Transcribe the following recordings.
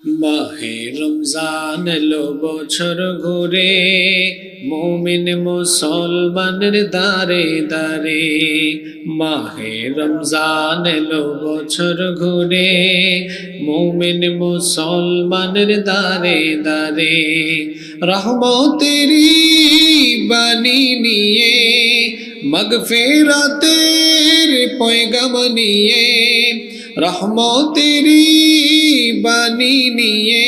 মাহে রমজান এলো বছর ঘুরে, মুমিন মুসলমানের দারে দারে। মাহে রমজান এলো বছর ঘুরে, মুমিন মুসলমানের দারে দারে। রহমতেরি বাণী নিয়ে, মাগফিরাতের পয়গাম নিয়ে, রহমতেরি বাণী নিয়ে,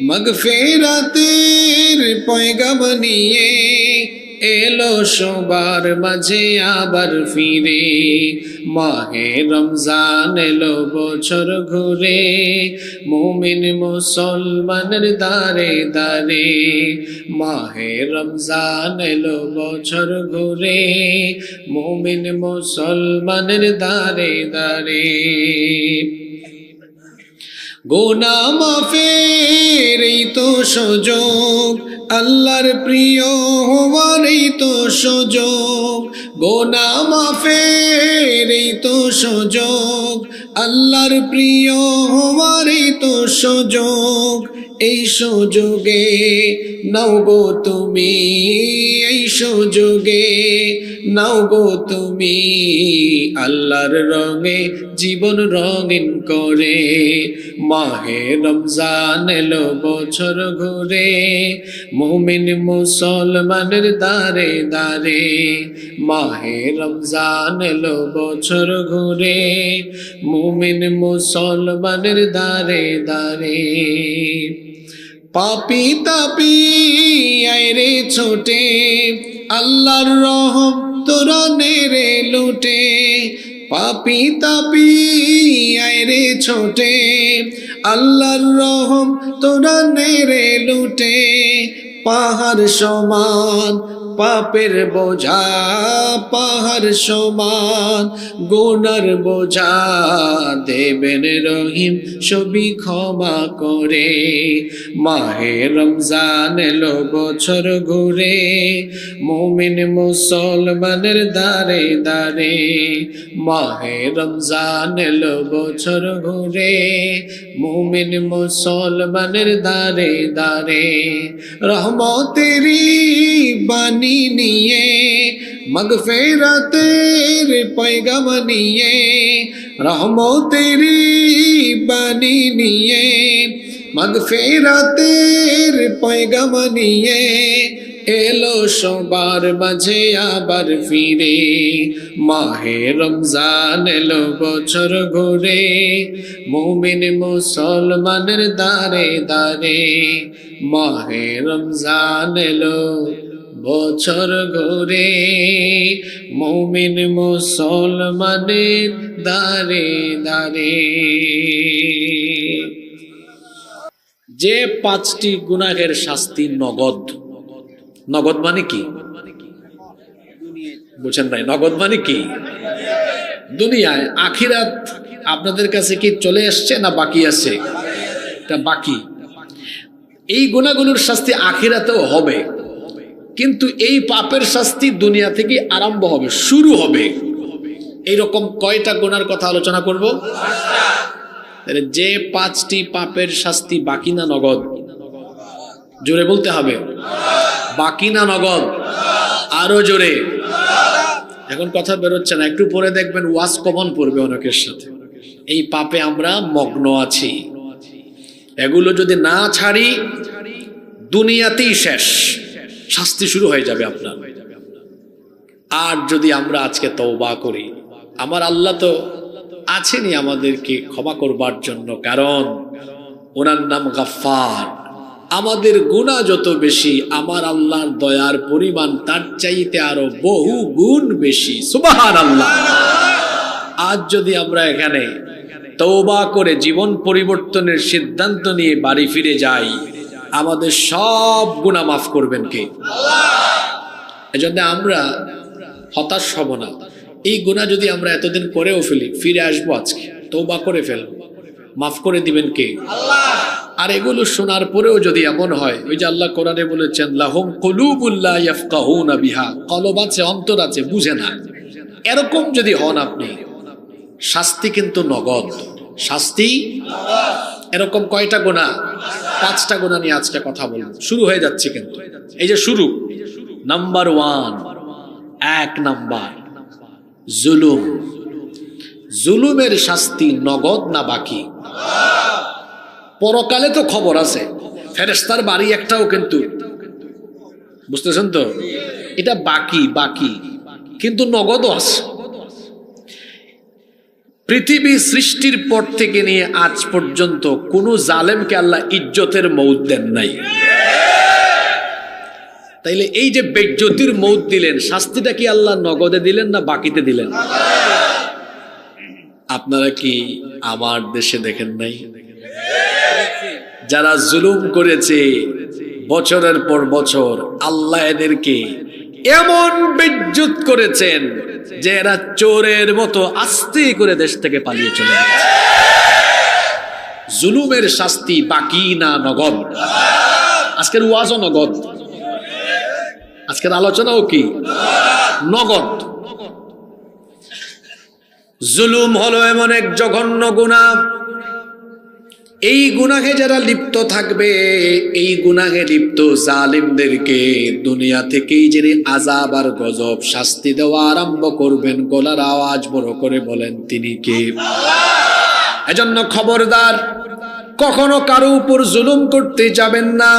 মাগফিরাতের পয়গাম নিয়ে, এলো সবার মাঝে আবার ফিরে। মাহে রমজান এলো বছর ঘুরে, মুমিন মুসলমানের দারে দারে। মাহে রমজান এলো বছর ঘুরে, মুমিন মুসলমানের দারে দারে। গুনাহ মাফের এই তো সুযোগ, আল্লাহর প্রিয় হওয়ার এই তো সুযোগ। গুনাহ মাফের এই তো সুযোগ, আল্লাহর প্রিয় হওয়ার এই তো সুযোগ। এই সুযোগে নাও গো তুমি, এই সুযোগে নাও গো তুমি, আল্লাহর রঙে জীবন রঙিন করে। মাহে রমজান এলো বছর ঘুরে, মুমিন মুসলমানের দারে দারে। মাহে রমজান এলো বছর ঘুরে, মুমিন মুসলমানের দারে দারে। পাপী তাপী আইরে ছোটে, আল্লাহর রহম তোরা নেরে লুটে। পাপী তাপী আইরে ছোটে, আল্লাহর রহম তোরা নেরে লুটে। পাহাড় সমান পাপের বোঝা, পাহাড় সমান গুনার বোঝা, দেবেন রহিম সবই ক্ষমা করে। মাহে রমজান এলো বছর ঘুরে, মুমিন মুসলমানের দারে দারে। মাহে রমজান এলো বছর ঘুরে, মুমিন মুসলমানের দারে দারে। রহমতেরি বাণী নিয়ে, মাগফিরাতের পয়গাম নিয়ে, রহমতেরি বাণী নিয়ে, মাগফিরাতের পয়গাম নিয়ে, এলো সবার মাঝে আবার ফিরে। মাহে রমজান এলো বছর ঘুরে, মুমিন মুসলমানের দারে দারে। মাহে রমজান এলো বছর ঘুরে, মুমিন মুসলমানের দারে দারে। যে 5টি গুনাহের শাস্তি নগদ। নগদ মানে কি বুঝেন ভাই? নগদ মানে কি? দুনিয়ায়। আখিরাত আপনাদের কাছে কি চলে আসছে না বাকি আছে? এটা বাকি। এই গুনাহগুলোর শাস্তি আখিরাতেও হবে, কিন্তু এই পাপের শাস্তি দুনিয়া থেকে আরম্ভ হবে, শুরু হবে। এইরকম কয়টা গুনার কথা আলোচনা করব? যে 5টি পাপের শাস্তি বাকি না নগদ? জোরে বলতে হবে, বাকি না নগদ? আরো জোরে। এখন কথা বেরোচ্ছে না, একটু পরে দেখবেন ওয়াজ কমন পড়বে অনেকের সাথে। এই পাপে আমরা মগ্ন আছি, এগুলো যদি না ছাড়ি দুনিয়াতেই শেষ, শাস্তি শুরু হয়ে যাবে আপনার। আর যদি আমরা আজকে তওবা করি, আমার আল্লাহ তো আছেনই আমাদেরকে ক্ষমা করবার জন্য, কারণ ওনার নাম গাফফার। আমাদের গুনাহ যত বেশি, আমার আল্লাহর দয়ার পরিমাণ তার চাইতে আরো বহু গুণ বেশি। সুবহানাল্লাহ। আজ যদি আমরা এখানে তওবা করে জীবন পরিবর্তনের সিদ্ধান্ত নিয়ে বাড়ি ফিরে যাই, আমাদের সব গুনাহ মাফ করবেন কে? আল্লাহ। এজন্য আমরা হতাশ হব না। এই গুনাহ যদি আমরা এতদিন করেও ফেলি, ফিরে আসবো আজকে, তওবা করে ফেলবো, মাফ করে দিবেন কে? আল্লাহ। আর এগুলো শোনার পরেও যদি এমন হয়, ওই যে আল্লাহ কোরআনে বলেছেন, লাহুম কুলুবুল লা ইয়াফকাহুনা বিহা, কলব আছে, অন্তর আছে, বুঝে না, এরকম যদি হন আপনি, শাস্তি কিন্তু নগদ। শাস্তি এরকম কয়টা গুনাহ? 5টা গুনাহ নিয়ে আজকে কথা বলবো। শুরু হয়ে যাচ্ছে কিন্তু, এই যে শুরু। নাম্বার 1, 1 নাম্বার, জুলুম। জুলুমের শাস্তি নগদ না বাকি? পরকালে তো খবর আছে, ফেরেশতার বাড়ি একটাও কিন্তু, বুঝতেছেন তো? এটা বাকি বাকি, কিন্তু নগদও আছে। পৃথিবী সৃষ্টির পর থেকে নিয়ে আজ পর্যন্ত কোন জালেমকে আল্লাহ ইজ্জতের মউত দেন নাই। তাইলে এই যে বেজ্জতির মউত দিলেন, শাস্তিটা কি আল্লাহ নগদে দিলেন না বাকিতে দিলেন? আপনারা কি আমার দেশে দেখেন নাই যারা জুলুম করেছে বছরের পর বছর, আল্লাহ এদেরকে এমন বেজ্জত করেছেন যে এরা চোরের মতো আস্তে করে দেশ থেকে পালিয়ে চলে গেছে। জুলুমের শাস্তি বাকি না নগদ? আজকের ওয়াজও নগদ, আজকের আলোচনাও কি নগদ। জুলুম হলো এমন এক জঘন্য গুনাহ, এই গুনাহে যারা লিপ্ত থাকবে, এই গুনাহে লিপ্ত জালিমদেরকে দুনিয়া থেকেই যিনি আযাব আর গজব শাস্তি দেওয়া আরম্ভ করবেন, গলার আওয়াজ বড় করে বলেন তিনি কে? এজন্য খবরদার, কখনো কারো উপর জুলুম করতে যাবেন না,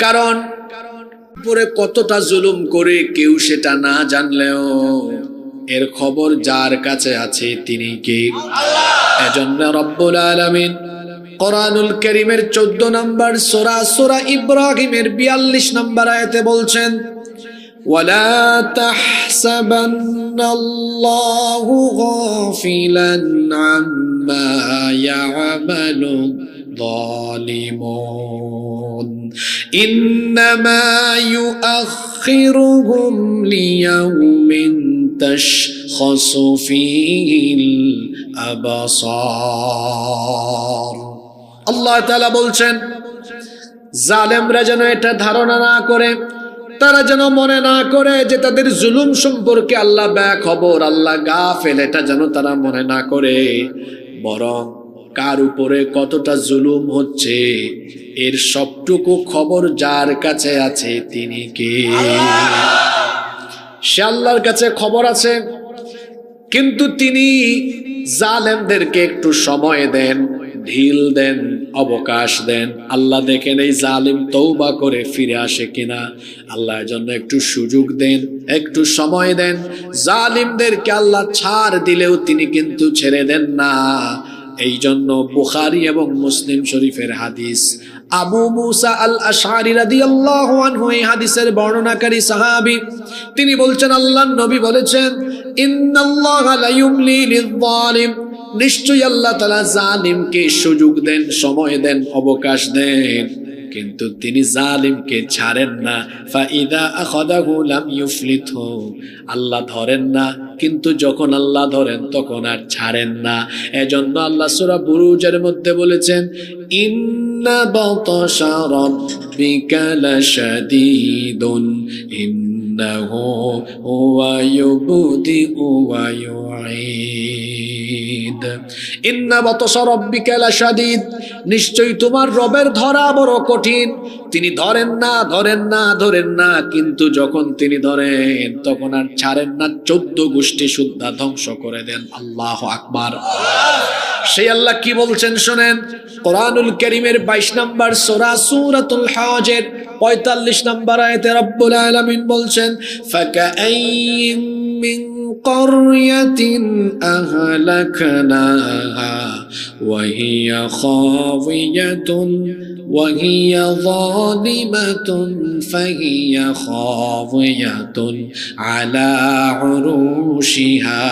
কারণ উপরে কতটা জুলুম করে কেউ সেটা না জানলেও এর খবর যার কাছে আছে তিনি কে? এজন্য রব্বুল আলামিন কোরআনুল কারীমের 14 নম্বর সূরা, সূরা ইব্রাহিমের 42 নম্বর আয়াতে বলছেন, ওয়ালা তাহসাবান্নাল্লাহু গাফিলান আম্মা ইয়ামালু যালিমুন ইন্নামা ইউআখিরুহুম লিয়াউমিন তাশখাসু ফীহিল আবসার। আল্লাহ তাআলা বলছেন, জালেমরা যেন এটা ধারণা না করে, তারা যেন মনে না করে যে তাদের জুলুম সম্পর্কে আল্লাহ বেখবর, আল্লাহ গাফেল, এটা যেন তারা মনে না করে, বরং কার উপরে কতটা জুলুম হচ্ছে এর সবটুকু খবর যার কাছে আছে তিনি কে? সে আল্লাহর কাছে খবর আছে, কিন্তু তিনি জালেমদেরকে একটু সময় দেন, ঢিল দেন, অবকাশ দেন। আল্লাহ দেখেন এই জালিম তওবা করে ফিরে আসে কিনা, আল্লাহর জন্য একটু সুযোগ দেন, একটু সময় দেন। জালিমদেরকে আল্লাহ ছাড় দিলেও তিনি কিন্তু ছেড়ে দেন না। এই জন্য বুখারী এবং মুসলিম শরীফের হাদিস, আবু মুসা আল আশআরী রাদিয়াল্লাহু আনহু এই হাদিসের বর্ণনাকারী সাহাবী, তিনি বলছেন আল্লাহর নবী বলেছেন, ইন্নাল্লাহা লা ইউমলি লিয-যালিম, নিশ্চয়ই আল্লাহ তাআলা জালিমকে সুযোগ দেন, সময় দেন, অবকাশ দেন, কিন্তু তিনি জালিমকে ছাড়েন না। ফাইদা আখাযাহু লাম ইউফলিতহু, আল্লাহ ধরেন না, কিন্তু যখন আল্লাহ ধরেন তখন আর ছাড়েন না। এজন্য আল্লাহ সূরা বুরুজের মধ্যে বলেছেন, ইন্না বাতাশা রাব্বিকা লাশাদীদুন ইন্নাহু হুয়া ইউবদিউ ওয়া ইউঈদ। ইন্না বাতাশা রাব্বিকা লাশাদীদ, নিশ্চয়ই তোমার রবের ধরা বড় কঠিন। তিনি ধরেন না, ধরেন না, ধরেন না, কিন্তু যখন তিনি ধরেন তখন আর ছাড়েন না, 14 গোষ্ঠী সুদ্ধা ধ্বংস করে দেন। আল্লাহু আকবার। সেই আল্লাহ কি বলছেন শোনেন, কোরআনুল কারীমের 22 নম্বর সূরা, সূরাতুল হজের 45 নম্বর আয়াতে রব্বুল আলামিন বলছেন, ফাকাআইয়িম মিন ক্বরয়াতিন আহলাকনাহা ওয়া হিয়া খাওয়িয়াতুন ওয়া হিয়া যালিমাতুন ফাহিয়া খাওয়িয়াতুন আলা উরুশিহা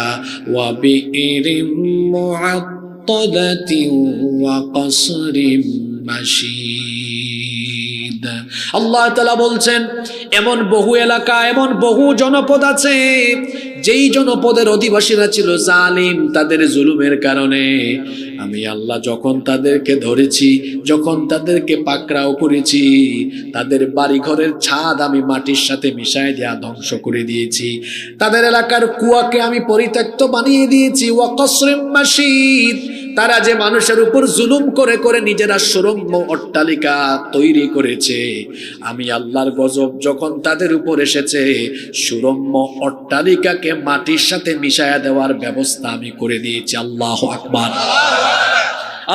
ওয়া বিইরিম মুআত্তালাতিন ওয়া কসরিম মাশীদ। আল্লাহ তাআলা বলছেন, এমন বহু এলাকা, এমন বহু জনপদ আছে যেই জনপদের অধিবাসীরা ছিল জালিম, তাদের জুলুমের কারণে আমি আল্লাহ যখন তাদেরকে ধরেছি, যখন তাদেরকে পাকড়াও করেছি, তাদের বাড়ি ঘরের ছাদ আমি মাটির সাথে মিশায় দেয়া ধ্বংস করে দিয়েছি, তাদের এলাকার কুয়াকে আমি পরিত্যক্ত বানিয়ে দিয়েছি, ওয়া কসরিম মাশীদ, তারা যে মানুষের উপর জুলুম করে করে নিজেরা সুরম্য অট্টালিকা তৈরি করেছে, আমি আল্লাহর গজব যখন তাদের উপর এসেছে, সুরম্য অট্টালিকাকে মাটির সাথে মিশায়া দেওয়ার ব্যবস্থা আমি করে দিয়েছি। আল্লাহু আকবার।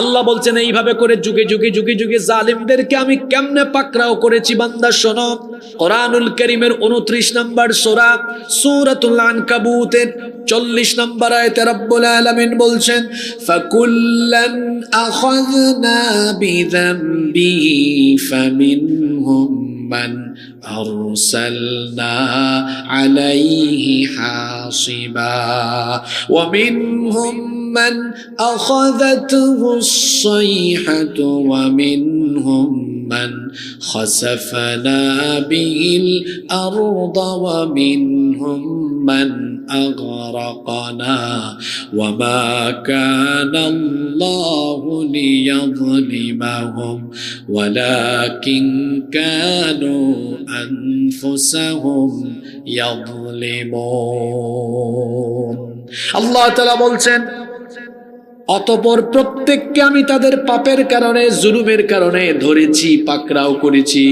আল্লাহ বলছেন এইভাবে করে যুগে যুগে যুগে যুগে জালিমদেরকে আমি কেমনে পাকড়াও করেছি। বান্দা শোনো, কোরআনুল কারীমের 29 নম্বর সূরা সূরাতুল আনকাবুতের 40 নম্বর আয়াতে রব্বুল আলামিন বলছেন, ফাকুল্লান আখাযনা বিযামবিহি ফামিনহুম মান আরসালনা আলাইহি হাসিবা ওয়া মিনহুম من أخذته الصيحة ومنهم من خسفنا به الأرض ومنهم من أغرقنا وما كان الله ليظلمهم ولكن كانوا أنفسهم يظلمون। আল্লাহ তাআলা বলছেন, অতঃপর প্রত্যেককে আমি তাদের পাপের কারণে, জুলুমের কারণে ধরেছি, পাকড়াও করেছি।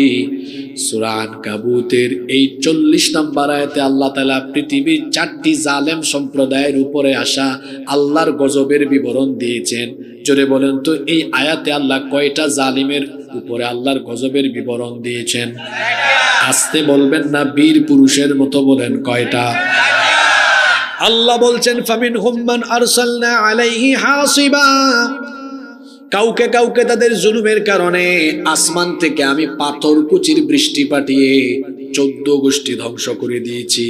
সূরা আনকাবুতের এই 40 নম্বর আয়াতে আল্লাহ তাআলা পৃথিবীর 4টি জালেম সম্প্রদায়ের উপরে আসা আল্লাহর গজবের বিবরণ দিয়েছেন। জোরে বলেন তো, এই আয়াতে আল্লাহ কয়টা জালিমের উপরে আল্লাহর গজবের বিবরণ দিয়েছেন? আস্তে বলবেন না, বীর পুরুষের মতো বলেন, কয়টা? আল্লাহ বলছেন, ফামিনহুম মান আরসালনা আলাইহি হাসিবা, কাউকে কাউকে তাদের জুলুমের কারণে আসমান থেকে আমি পাথর কুচির বৃষ্টি পাঠিয়ে 14 গোষ্ঠী ধ্বংস করে দিয়েছি।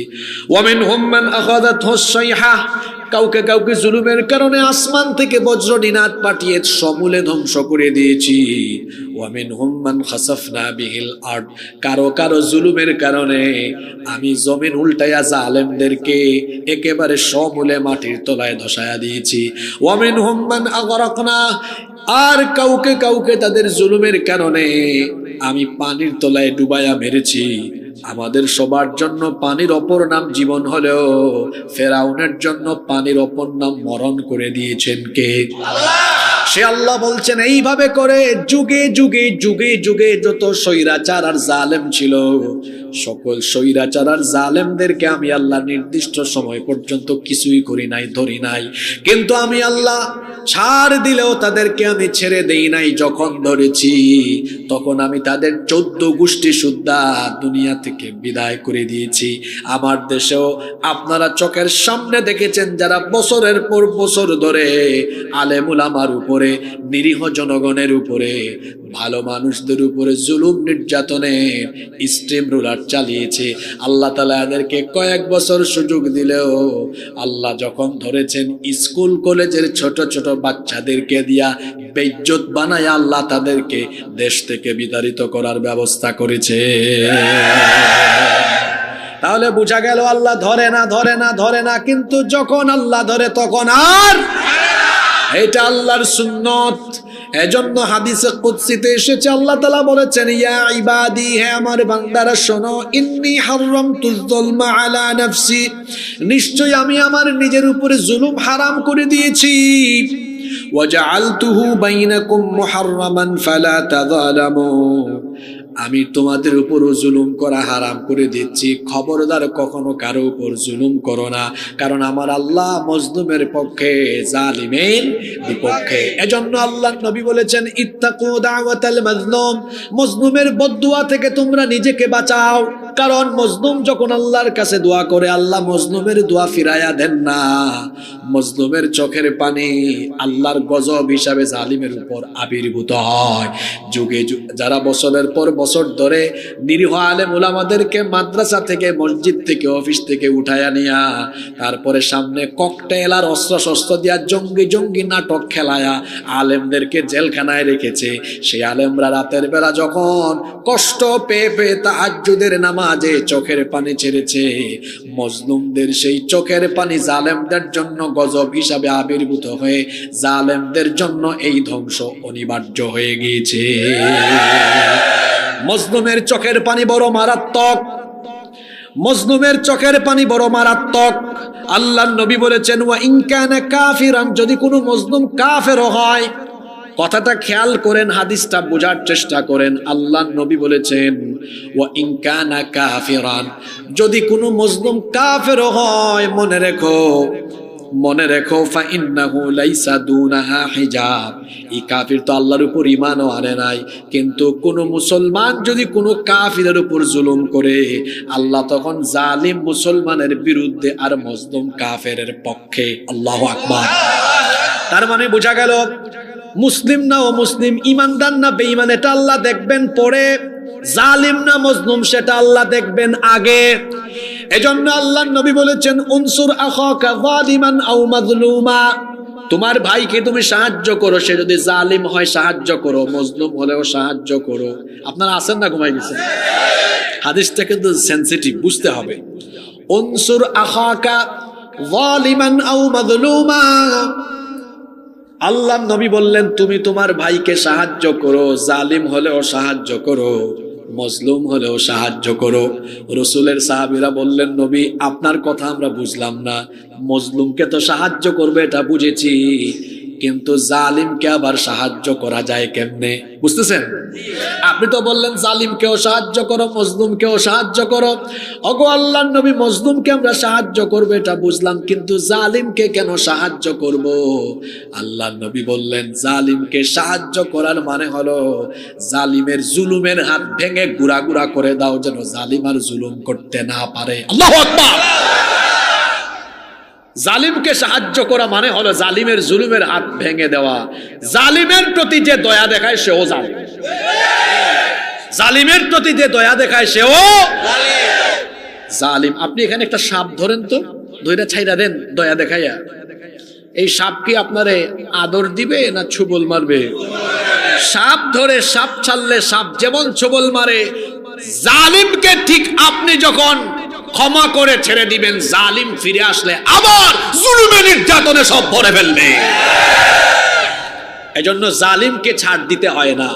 ওয়া মিনহুম মান আখাযাতহু সাইহা, কাউকে কাউকে জুলুমের কারণে আসমান থেকে বজ্রনিনাদ পাঠিয়ে সমূলে ধ্বংস করে দিয়েছি। ওয়া মিনহুম মান খাসাফনা বিহিল আরদ, কারো কারো জুলুমের কারণে আমি জমিন উল্টায়া জালেমদেরকে একেবারে সমূলে মাটির তলায় ধসায়া দিয়েছি। ওয়া মিনহুম মান আগরাকনা, আর কাউকে কাউকে তাদের জুলুমের কারণে আমি পানির তলায় ডুবাইয়া মেরেছি। আমাদের সবার জন্য পানির অপর নাম জীবন হলেও ফেরাউনের জন্য পানির অপর নাম মরণ করে দিয়েছেন কে? আল্লাহ। সে আল্লাহ বলছেন, এইভাবে করে যুগে যুগে যুগে যুগে যত স্বৈরাচার আর জালেম ছিল, সকল স্বৈরাচার আর জালেমদেরকে আমি আল্লাহ নির্দিষ্ট সময় পর্যন্ত কিছুই করি নাই, ধরি নাই। কিন্তু আমি আল্লাহ ছাড় দিলেও তাদেরকে আমি ছেড়ে দেই নাই। যখন ধরেছি তখন আমি তাদের 14 গোষ্ঠী সুদ্ধা দুনিয়া থেকে বিদায় করে দিয়েছি। আমার দেশেও আপনারা চোখের সামনে দেখেছেন, যারা বছরের পর বছর ধরে আলেম উলামার উপরে, নিরীহ জনগণের উপরে, ভালো মানুষদের উপরে জুলুম নির্যাতনের স্টিম রুলার চালিয়েছে, আল্লাহ তাআলা এদেরকে কয়েক বছর সুযোগ দিলেও আল্লাহ যখন ধরেছেন স্কুল কলেজের ছোট ছোট বাচ্চাদেরকে দিয়া বেইজ্জত বানায় আল্লাহ তাদেরকে দেশ থেকে বিতাড়িত করার ব্যবস্থা করেছে। তাহলে বোঝা গেল আল্লাহ ধরে না, ধরে না, ধরে না, কিন্তু যখন আল্লাহ ধরে তখন আর, এটা আল্লাহর সুন্নত। এজন্য হাদিসে কুদসিতে এসেছে, আল্লাহ তাআলা বলেছেন, ইয়া ইবাদি, হে আমার বান্দারা শোনো, ইন্নী হারামতুয যুলমা আলা নাফসি, নিশ্চয় আমি আমার নিজের উপরে জুলুম হারাম করে দিয়েছি। ওয়াজআলতুহু বাইনাকুম মুহাররামান ফালা তাযালামু, আমি তোমাদের উপরও জুলুম করা হারাম করে দিচ্ছি, খবরদার কখনো কারো উপর জুলুম করো না, কারণ আমার আল্লাহ মজলুমের পক্ষে, জালিমের বিপক্ষে। এজন্য আল্লাহর নবী বলেছেন, ইত্তাকু দাওয়াতাল মাজলুম, মজলুমের বদদুয়া থেকে তোমরা নিজেকে বাঁচাও, কারণ মজলুম যখন আল্লাহর কাছে দোয়া করে আল্লাহ মজলুমের দোয়া ফিরাইয়া দেন না। মজলুমের চোখের পানি আল্লাহর গজব হিসাবে জালিমের উপর আবির্ভূত হয়। যুগে যারা বছরের পর বছর ধরে নিরীহ আলেম উলামাদেরকে মাদ্রাসা থেকে, মসজিদ থেকে, অফিস থেকে উঠায়া নিয়া তারপরে সামনে ককটেল আর অস্ত্র শস্ত্র দিয়া জঙ্গি জঙ্গি নাটক খেলায়া আলেমদেরকে জেলখানায় রেখেছে, সেই আলেমরা রাতের বেলা যখন কষ্ট পেয়ে পেয়ে তাহাজ্জুদের নামাজে চোখের পানি ছেড়েছে, মজলুমদের সেই চোখের পানি জালেমদের জন্য গজব হিসাবে আবির্ভূত হয়ে জালেমদের জন্য এই ধ্বংস অনিবার্য হয়ে গিয়েছে। মজলুমের চোখের পানি বড় মারাত্মক। মজলুমের চোখের পানি বড় মারাত্মক। আল্লাহর নবী বলেছেন ওয়া ইন কানা কাফিরান, যদি কোনো মজলুম কাফেরও হয়। কথাটা খেয়াল করেন, হাদিসটা বোঝার চেষ্টা করেন। আল্লাহর নবী বলেছেন ওয়া ইন কানা কাফিরান, যদি কোনো মজলুম কাফেরও হয়, মনে রেখো ফা ইন্নাহু লাইসা দুনাহা হিজাব, এই কাফির তো আল্লাহর উপর ঈমানও আনে নাই, কিন্তু কোন মুসলমান যদি কোনো কাফিরের উপর জুলুম করে, আল্লাহ তখন জালিম মুসলমানের বিরুদ্ধে আর মজলুম কাফেরের পক্ষে। আল্লাহু আকবার। তার মানে বোঝা গেল মুসলিম না ও মুসলিম, ঈমানদার না বেঈমান, এটা আল্লাহ দেখবেন পরে, জালিম না মজলুম সেটা আল্লাহ দেখবেন আগে। এজন্য আল্লাহর নবী বলেছেন উনসুর আখাকা যালিমান আও মাজলুমা, তোমার ভাইকে তুমি সাহায্য করো, সে যদি জালিম হয় সাহায্য করো, মজলুম হলেও সাহায্য করো। আপনারা আছেন না ঘুমাই গেছেন? হাদিসটা কিন্তু সেনসিটিভ, বুঝতে হবে। উনসুর আখাকা যালিমান আও মাজলুমা, আল্লাহর নবী বললেন তুমি তোমার ভাইকে সাহায্য করো, জালিম হলেও সাহায্য করো, মজলুম হলেও সাহায্য করো। রাসূলের সাহাবীরা বললেন নবী আপনার কথা আমরা বুঝলাম না, মজলুমকে তো সাহায্য করবে এটা বুঝেছি, কিন্তু জালিমকে আবার সাহায্য করা যায় কেমনে? বুঝতেছেন? আপনি তো বললেন জালিমকেও সাহায্য করো, মজলুমকেও সাহায্য করো। ওগো আল্লাহর নবী, মজলুমকে আমরা সাহায্য করব এটা বুঝলাম, কিন্তু জালিমকে কেন সাহায্য করব? আল্লাহর নবী বললেন জালিমকে সাহায্য করার মানে হলো জালিমের জুলুমের হাত ভেঙে গুড়া গুড়া করে দাও, যেন জালিম আর জুলুম করতে না পারে। আল্লাহু আকবার। জালিমকে সাহায্য করা মানে হলো জালিমের জুলুমের হাত ভেঙে দেওয়া। জালিমের প্রতি যে দয়া দেখায় সেও জালিম, জালিমের প্রতি যে দয়া দেখায় সেও জালিম। আপনি এখানে একটা সাপ ধরেন তো, ধইরা ছাইরা দেন দয়া দেখাইয়া, এই সাপ কি আপনারে আদর দিবে না ছুবল মারবে? সাপ ধরে সাপ ছাড়লে সাপ যেমন ছুবল মারে, জালিমকে ঠিক আপনি যখন ক্ষমা করে ছেড়ে দিবেন, জালিম ফিরে আসলে আবার জুলুমের নির্যাতনে সব ভরে ফেলবে। এজন্য জালিমকে ছাড় দিতে হয় না,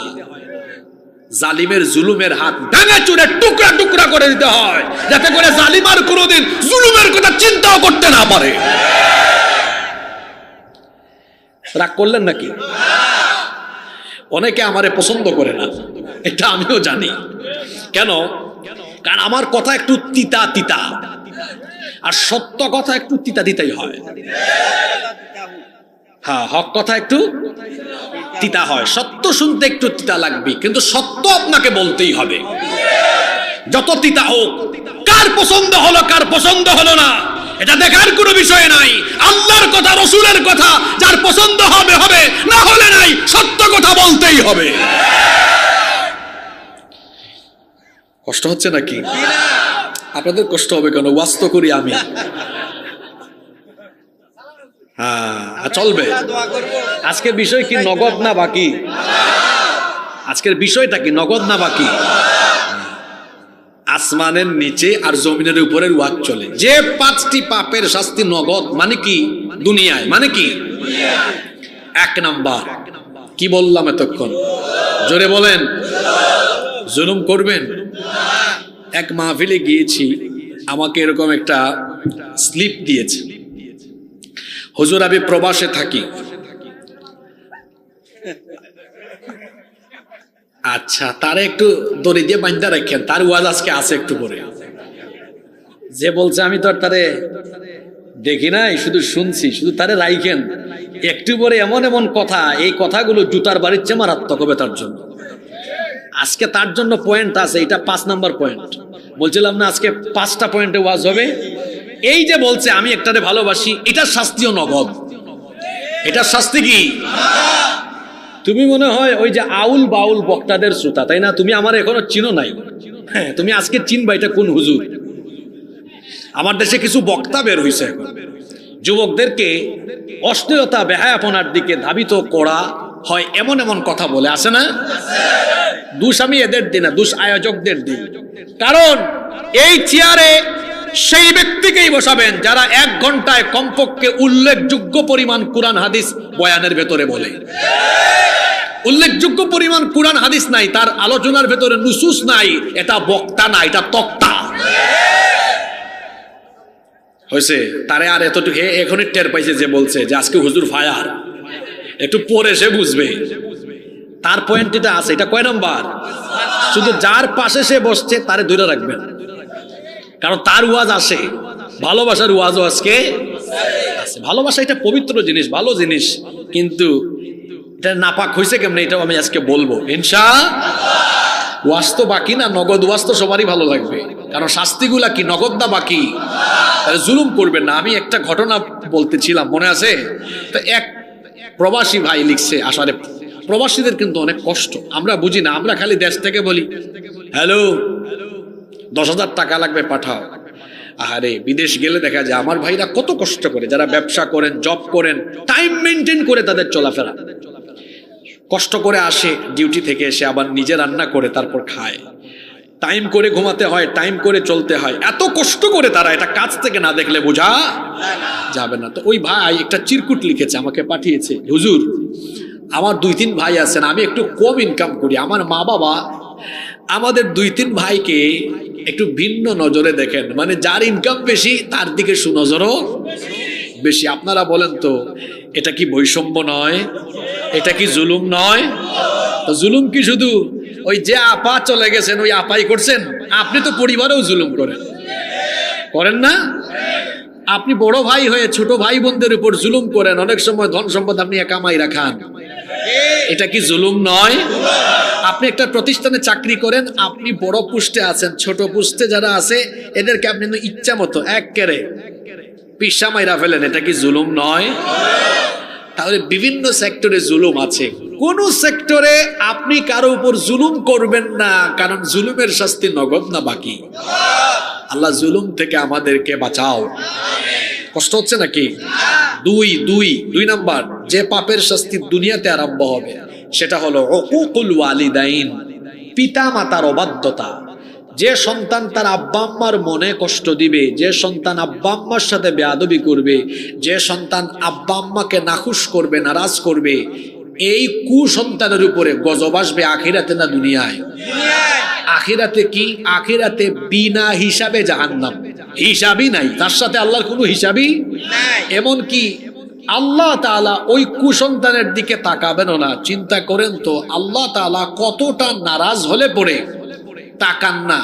জালিমের জুলুমের হাত ভেঙে চুরে টুকরা টুকরা করে দিতে হয়, যাতে করে জালিম আর কোনোদিন জুলুমের কথা চিন্তাও করতে না পারে। রাগ করলেন নাকি? অনেকে আমারে পছন্দ করে না, এটা আমিও জানি। কেন? কারণ আমার কথা একটু তিতা তিতা, আর সত্য কথা একটু তিতা তিতাই হয়। হ্যাঁ, হক কথা একটু তিতা হয়, সত্য শুনতে একটু তিতা লাগবে, কিন্তু সত্য আপনাকে বলতেই হবে, যত তিতা হোক। কার পছন্দ হলো কার পছন্দ হলো না এটা দেখার কোনো বিষয় নাই। আল্লাহর কথা, রাসূলের কথা যার পছন্দ হবে হবে, না হলে নাই, সত্য কথা বলতেই হবে। কষ্ট হচ্ছে নাকি? আপনাদের কষ্ট হবে কেন? ওয়াজ তো করি আমি। হ্যাঁ, চলবে। আজকের বিষয় কি নগদ না বাকি? আজকের বিষয়টা কি নগদ না বাকি? আসমানের নিচে আর জমিনের উপরের ওয়াজ চলে। যে 5টি পাপের শাস্তি নগদ, মানে কি? দুনিয়ায়, মানে কি? 1 নাম্বার কি বললাম এতক্ষণ? জোরে বলেন। জুলুম করবেন? এক মাহফিলে গিয়েছি, আমাকে এরকম একটা স্লিপ দিয়েছে, হুজুর আমি প্রবাসে থাকি। আচ্ছা, তারে একটু দড়ি দিয়ে বাঁধা রাখেন, তার ওয়াজ আজকে আছে একটু পরে। যে বলছে আমি তো আর তারে দেখি নাই, শুধু শুনছি, শুধু তারে রাইখেন, একটু পরে এমন এমন কথা, এই কথাগুলো জুতার বাড়ির চেয়ে মারাত্মক হবে তার জন্য। আজকে তার জন্য পয়েন্ট আছে, এটা 5 নাম্বার পয়েন্ট। বলছিলাম না আজকে 5টা পয়েন্টে ওয়াজ হবে। এই যে বলছে আমি একটারে ভালোবাসি, এটার শাস্তিও নগদ। এটার শাস্তি কি? তুমি মনে হয় ওই যে আউল বাউল বক্তাদের শ্রোতা, তাই না? তুমি আমার এখনো চিনো নাই। হ্যাঁ, তুমি আজকে চিনবা এটা কোন হুজুর। আমার দেশে কিছু বক্তা বের হইছে এখন, যুবকদেরকে অশ্লীলতা বেহায়াপনার দিকে ধাবিত করা হয়, এমন এমন কথা বলে, আসে না? দোষ আমি এদের দিই না, দোষ আয়োজকদের দিই। কারণ এই চেয়ারে সেই ব্যক্তিকেই বসাবেন যারা 1 ঘন্টায় কমপক্ষে উল্লেখযোগ্য পরিমাণ কুরআন হাদিস বয়ানের ভেতরে বলে। উল্লেখযোগ্য পরিমাণ কুরআন হাদিস নাই, তার আলোচনার ভেতরে নুসুস নাই, এটা বক্তা না, এটা তক্তা। হয়েছে তারে আর এতটুকু এখনই টের পাইছে যে বলছে যে আজকে হুজুর ফায়ার, একটু পরে সে বুঝবে। তার পয়েন্ট এটা আছে, এটা কয় নাম্বার? শুধু যার পাশে সে বসছে তারে ধরে রাখবেন, কারণ তার ওয়াজ আসে, ভালোবাসার ওয়াজও আজকে আছে। ভালোবাসা এটা পবিত্র জিনিস, ভালো জিনিস, কিন্তু এটা নাপাক হয়েছে কেমনে এটাও আমি আজকে বলবো ইনশাআল্লাহ। ওয়াজ তো বাকি না, নগদ ওয়াজ তো সবারই ভালো লাগবে, কারণ শাস্তিগুলা কি নগদ না বাকি? তাহলে জুলুম করবেন না। আমি একটা ঘটনা বলতেছিলাম, মনে আছে? তো এক প্রবাসী ভাই লিখছে, আসলে প্রবাসীদের কিন্তু অনেক কষ্ট, আমরা বুঝি না। আমরা খালি দেশ থেকে বলি হ্যালো 10,000 টাকা লাগবে পাঠাও। আরে বিদেশ গেলে দেখা যায় আমার ভাইরা কত কষ্ট করে, যারা ব্যবসা করেন, জব করেন, টাইম মেনটেন করে তাদের চলাফেরা, কষ্ট করে আসে ডিউটি থেকে এসে আবার নিজে রান্না করে তারপর খায়, টাইম করে ঘুমাতে হয়, টাইম করে চলতে হয়, এত কষ্ট করে তারা, এটা কাজ থেকে না দেখলে বোঝা যাবে না। তো ওই ভাই একটা চিরকুট লিখেছে, আমাকে পাঠিয়েছে, হুজুর আমার 2-3 ভাই আছেন, আমি একটু কম ইনকাম করি, আমার মা বাবা আমাদের 2-3 ভাইকে একটু ভিন্ন নজরে দেখেন, মানে যার ইনকাম বেশি তার দিকে সুনজরও বেশি। আপনারা বলেন তো এটা কি বৈষম্য নয়? এটা কি জুলুম নয়? তো জুলুম কি শুধু ওই যে আপা চলে গেছেন ওই আপাই করছেন? আপনি তো পরিবারেও জুলুম করেন না? আপনি বড় ভাই হয়ে ছোট ভাই বোনদের উপর জুলুম করেন, অনেক সময় ধন সম্পদ আপনি একামাই রাখান, এটা কি জুলুম নয়? আপনি একটা প্রতিষ্ঠানে চাকরি করেন, আপনি বড় পোস্টে আছেন, ছোট পোস্টে যারা আছে এদেরকে আপনি ইচ্ছা মতো একেবারে পিসা মাইরা ফেলেন, এটা কি জুলুম নয়? তাহলে বিভিন্ন সেক্টরে জুলুম আছে, কোন সেক্টরে আপনি কারো উপর জুলুম করবেন না, কারণ জুলুমের শাস্তি নগদ না বাকি। আল্লাহ জুলুম থেকে আমাদেরকে বাঁচাও। কষ্ট হচ্ছে নাকি? দুই নাম্বার যে পাপের শাস্তি দুনিয়াতে আরম্ভ হবে সেটা হলো উকুকুল ওয়ালিদাইন, পিতা মাতার অবাধ্যতা। যে সন্তান তার আব্বা আম্মার মনে কষ্ট দিবে, যে সন্তান আব্বা আম্মার সাথে বেয়াদবি করবে, যে সন্তান আব্বা আম্মাকে নাখুশ করবে, নারাজ করবে, এই কুসন্তানের উপরে গজব আসবে আখিরাতে না দুনিয়ায়? আখিরাতে কি? আখিরাতে বিনা হিসাবে জাহান্নাম, হিসাবই নাই, তার সাথে আল্লাহর কোনো হিসাবই নাই। এমন কি আল্লাহ তাআলা ওই কুসন্তানের দিকে তাকাবেনও না। চিন্তা করেন তো আল্লাহ তাআলা কতটা নারাজ হলে পড়ে তাকান না।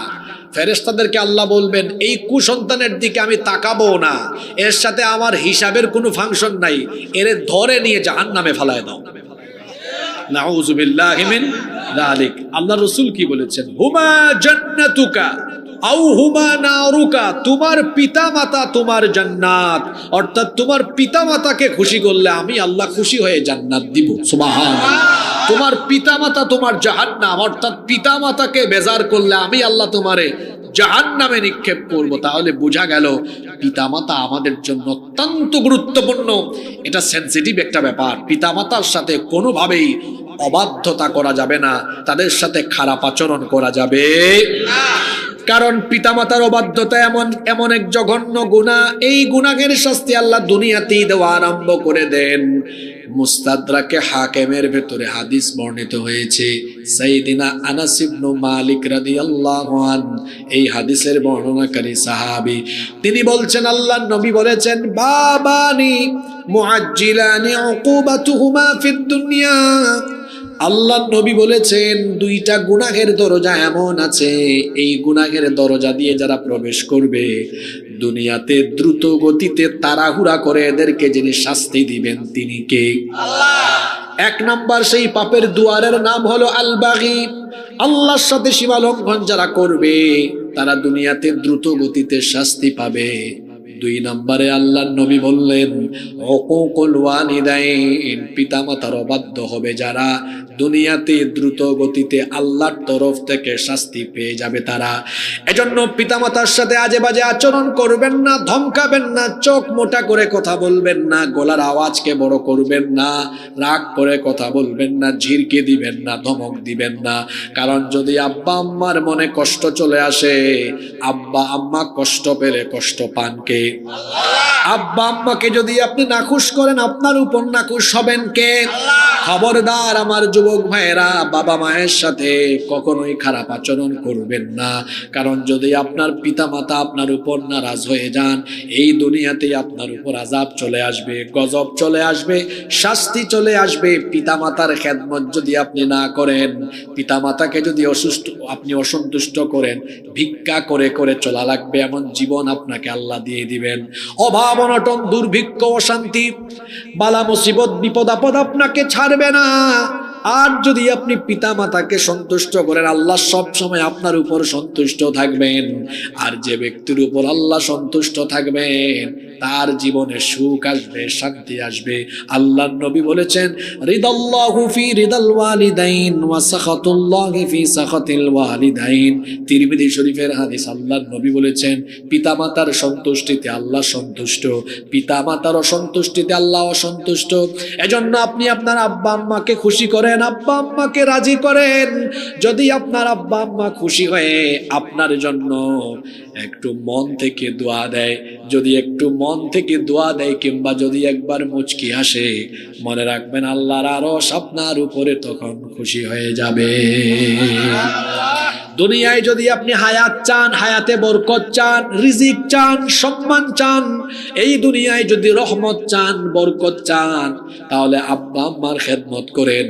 ফেরেশতাদেরকে আল্লাহ বলবেন এই কুসন্তানের দিকে আমি তাকাবো না, এর সাথে আমার হিসাবের কোনো ফাংশন নাই, এর ধরে নিয়ে জাহান্নামে ফেলায় দাও। নাউযু বিল্লাহি মিন যালিক। আল্লাহ রাসূল কি বলেছেন? হুমা জান্নাতুকা আও হুমা নারুকা, তোমার পিতামাতা তোমার জান্নাত, অর্থাৎ তোমার পিতামাতাকে খুশি করলে আমি আল্লাহ খুশি হয়ে জান্নাত দিব। সুবহানাল্লাহ। তোমার পিতামাতা তোমার জাহান্নাম, অর্থাৎ পিতামাতাকে বেজার করলে আমি আল্লাহ তোমারে জাহান্নামে নিক্ষেপ করব। তাহলে বোঝা গেল পিতামাতা আমাদের জন্য অত্যন্ত গুরুত্বপূর্ণ, এটা সেনসিটিভ একটা ব্যাপার। পিতামাতার সাথে কোনোভাবেই অবাধ্যতা করা যাবে না, তাদের সাথে খারাপ আচরণ করা যাবে না, কারণ পিতামাতার অবাধ্যতা এমন এক জঘন্য গুনাহ, এই গুনাহের শাস্তি আল্লাহ দুনিয়াতেই দেওয়া আরম্ভ করে দেন। মুস্তাদরাকে হাকিমের ভেতরে হাদিস বর্ণিত হয়েছে, সাইয়্যিদিনা আনাস ইবনে মালিক রাদিয়াল্লাহু আনহু এই হাদিসের বর্ণনাকারী সাহাবী, তিনি বলছেন আল্লাহর নবী বলেছেন, বাবানি মুআজ্জিলানি উকুবাতুহুমা ফিদ দুনিয়া। আল্লাহর নবী বলেছেন দুইটা গুনাহের দরজা এমন আছে, এই গুনাহের দরজা দিয়ে যারা প্রবেশ করবে দুনিয়াতে দ্রুত গতিতে তাড়াহুড়া করে এদেরকে যিনি শাস্তি দিবেন তিনি কে? আল্লাহ। এক নাম্বার সেই পাপের দুয়ারের নাম হলো আল বাগী। আল্লাহর সাথে সীমা লঙ্ঘন যারা করবে তারা দুনিয়াতে দ্রুত গতিতে শাস্তি পাবে। দুই নম্বরে আল্লাহর নবী বললেন উকুকুল ওয়ালিদাইন, পিতামাতার অবাধ্য হবে যারা, দুনিয়াতে দ্রুত গতিতে আল্লাহর তরফ থেকে শাস্তি পেয়ে যাবে তারা। এজন্য পিতামাতার সাথে আজে বাজে আচরণ করবেন না, ধমকাবেন না, চোখ মোটা করে কথা বলবেন না, গলার আওয়াজকে বড় করবেন না, রাগ করে কথা বলবেন না, ঝিরকে দিবেন না, ধমক দিবেন না। কারণ যদি আব্বা আম্মার মনে কষ্ট চলে আসে, আব্বা আম্মা কষ্ট পেলে কষ্ট পান কে? আব্বা আম্মাকে যদি আপনি নাখুশ করেন, আপনার উপর নাখুশ হবেন কে? খবরদার আমার যুবক ভাইয়েরা, বাবা মায়ের সাথে কখনোই খারাপ আচরণ করবেন না। কারণ যদি আপনার পিতামাতা আপনার উপর নারাজ হয়ে যান, এই দুনিয়াতেই আপনার উপর আযাব চলে আসবে, গজব চলে আসবে, শাস্তি চলে আসবে। পিতামাতার খেদমত যদি আপনি না করেন, পিতামাতাকে যদি আপনি অসন্তুষ্ট করেন, ভিক্ষা করে করে চলা লাগবে এমন জীবন আপনাকে আল্লাহ দিয়ে দিবেন। অভাব অনটন, দুর্ভিক্ষ, অশান্তি, বালা মুসিবত, বিপদ আপদ আপনাকে ছাড়বে না। আর যদি আপনি পিতামাতাকে সন্তুষ্ট করেন, আল্লাহ সব সময় আপনার উপর সন্তুষ্ট থাকবেন। আর যে ব্যক্তির উপর আল্লাহ সন্তুষ্ট থাকবেন, তার জীবনে সুখ আসবে, শান্তি আসবে। আল্লাহর নবী বলেছেন, রিদাল্লাহু ফি রিদাল ওয়ালিদাইন ওয়া সাখাতুল্লাহি ফি সাখাতিল ওয়ালিদাইন। তিরমিজি শরীফের হাদিস। আল্লাহর নবী বলেছেন, পিতামাতার সন্তুষ্টিতে আল্লাহ সন্তুষ্ট, পিতামাতার অসন্তুষ্টিতে আল্লাহ অসন্তুষ্ট। এজন্য আপনি আপনার আব্বা আম্মাকে খুশি করেন, আব্বা আম্মাকে রাজি করেন। যদি আপনার আব্বা আম্মা খুশি হয়ে আপনার জন্য একটু মন থেকে দোয়া দেয়, যদি একটু মন থেকে দোয়া দেয়, কিংবা যদি একবার মুচকি আসে, মনে রাখবেন আল্লাহর আরশ আপনার উপরে তখন খুশি হয়ে যাবে। দুনিয়ায় যদি আপনি হায়াত চান, হায়াতে বরকত চান, রিজিক চান, সম্মান চান, এই দুনিয়ায় যদি রহমত চান, বরকত চান, তাহলে আব্বা আম্মার খেদমত করেন।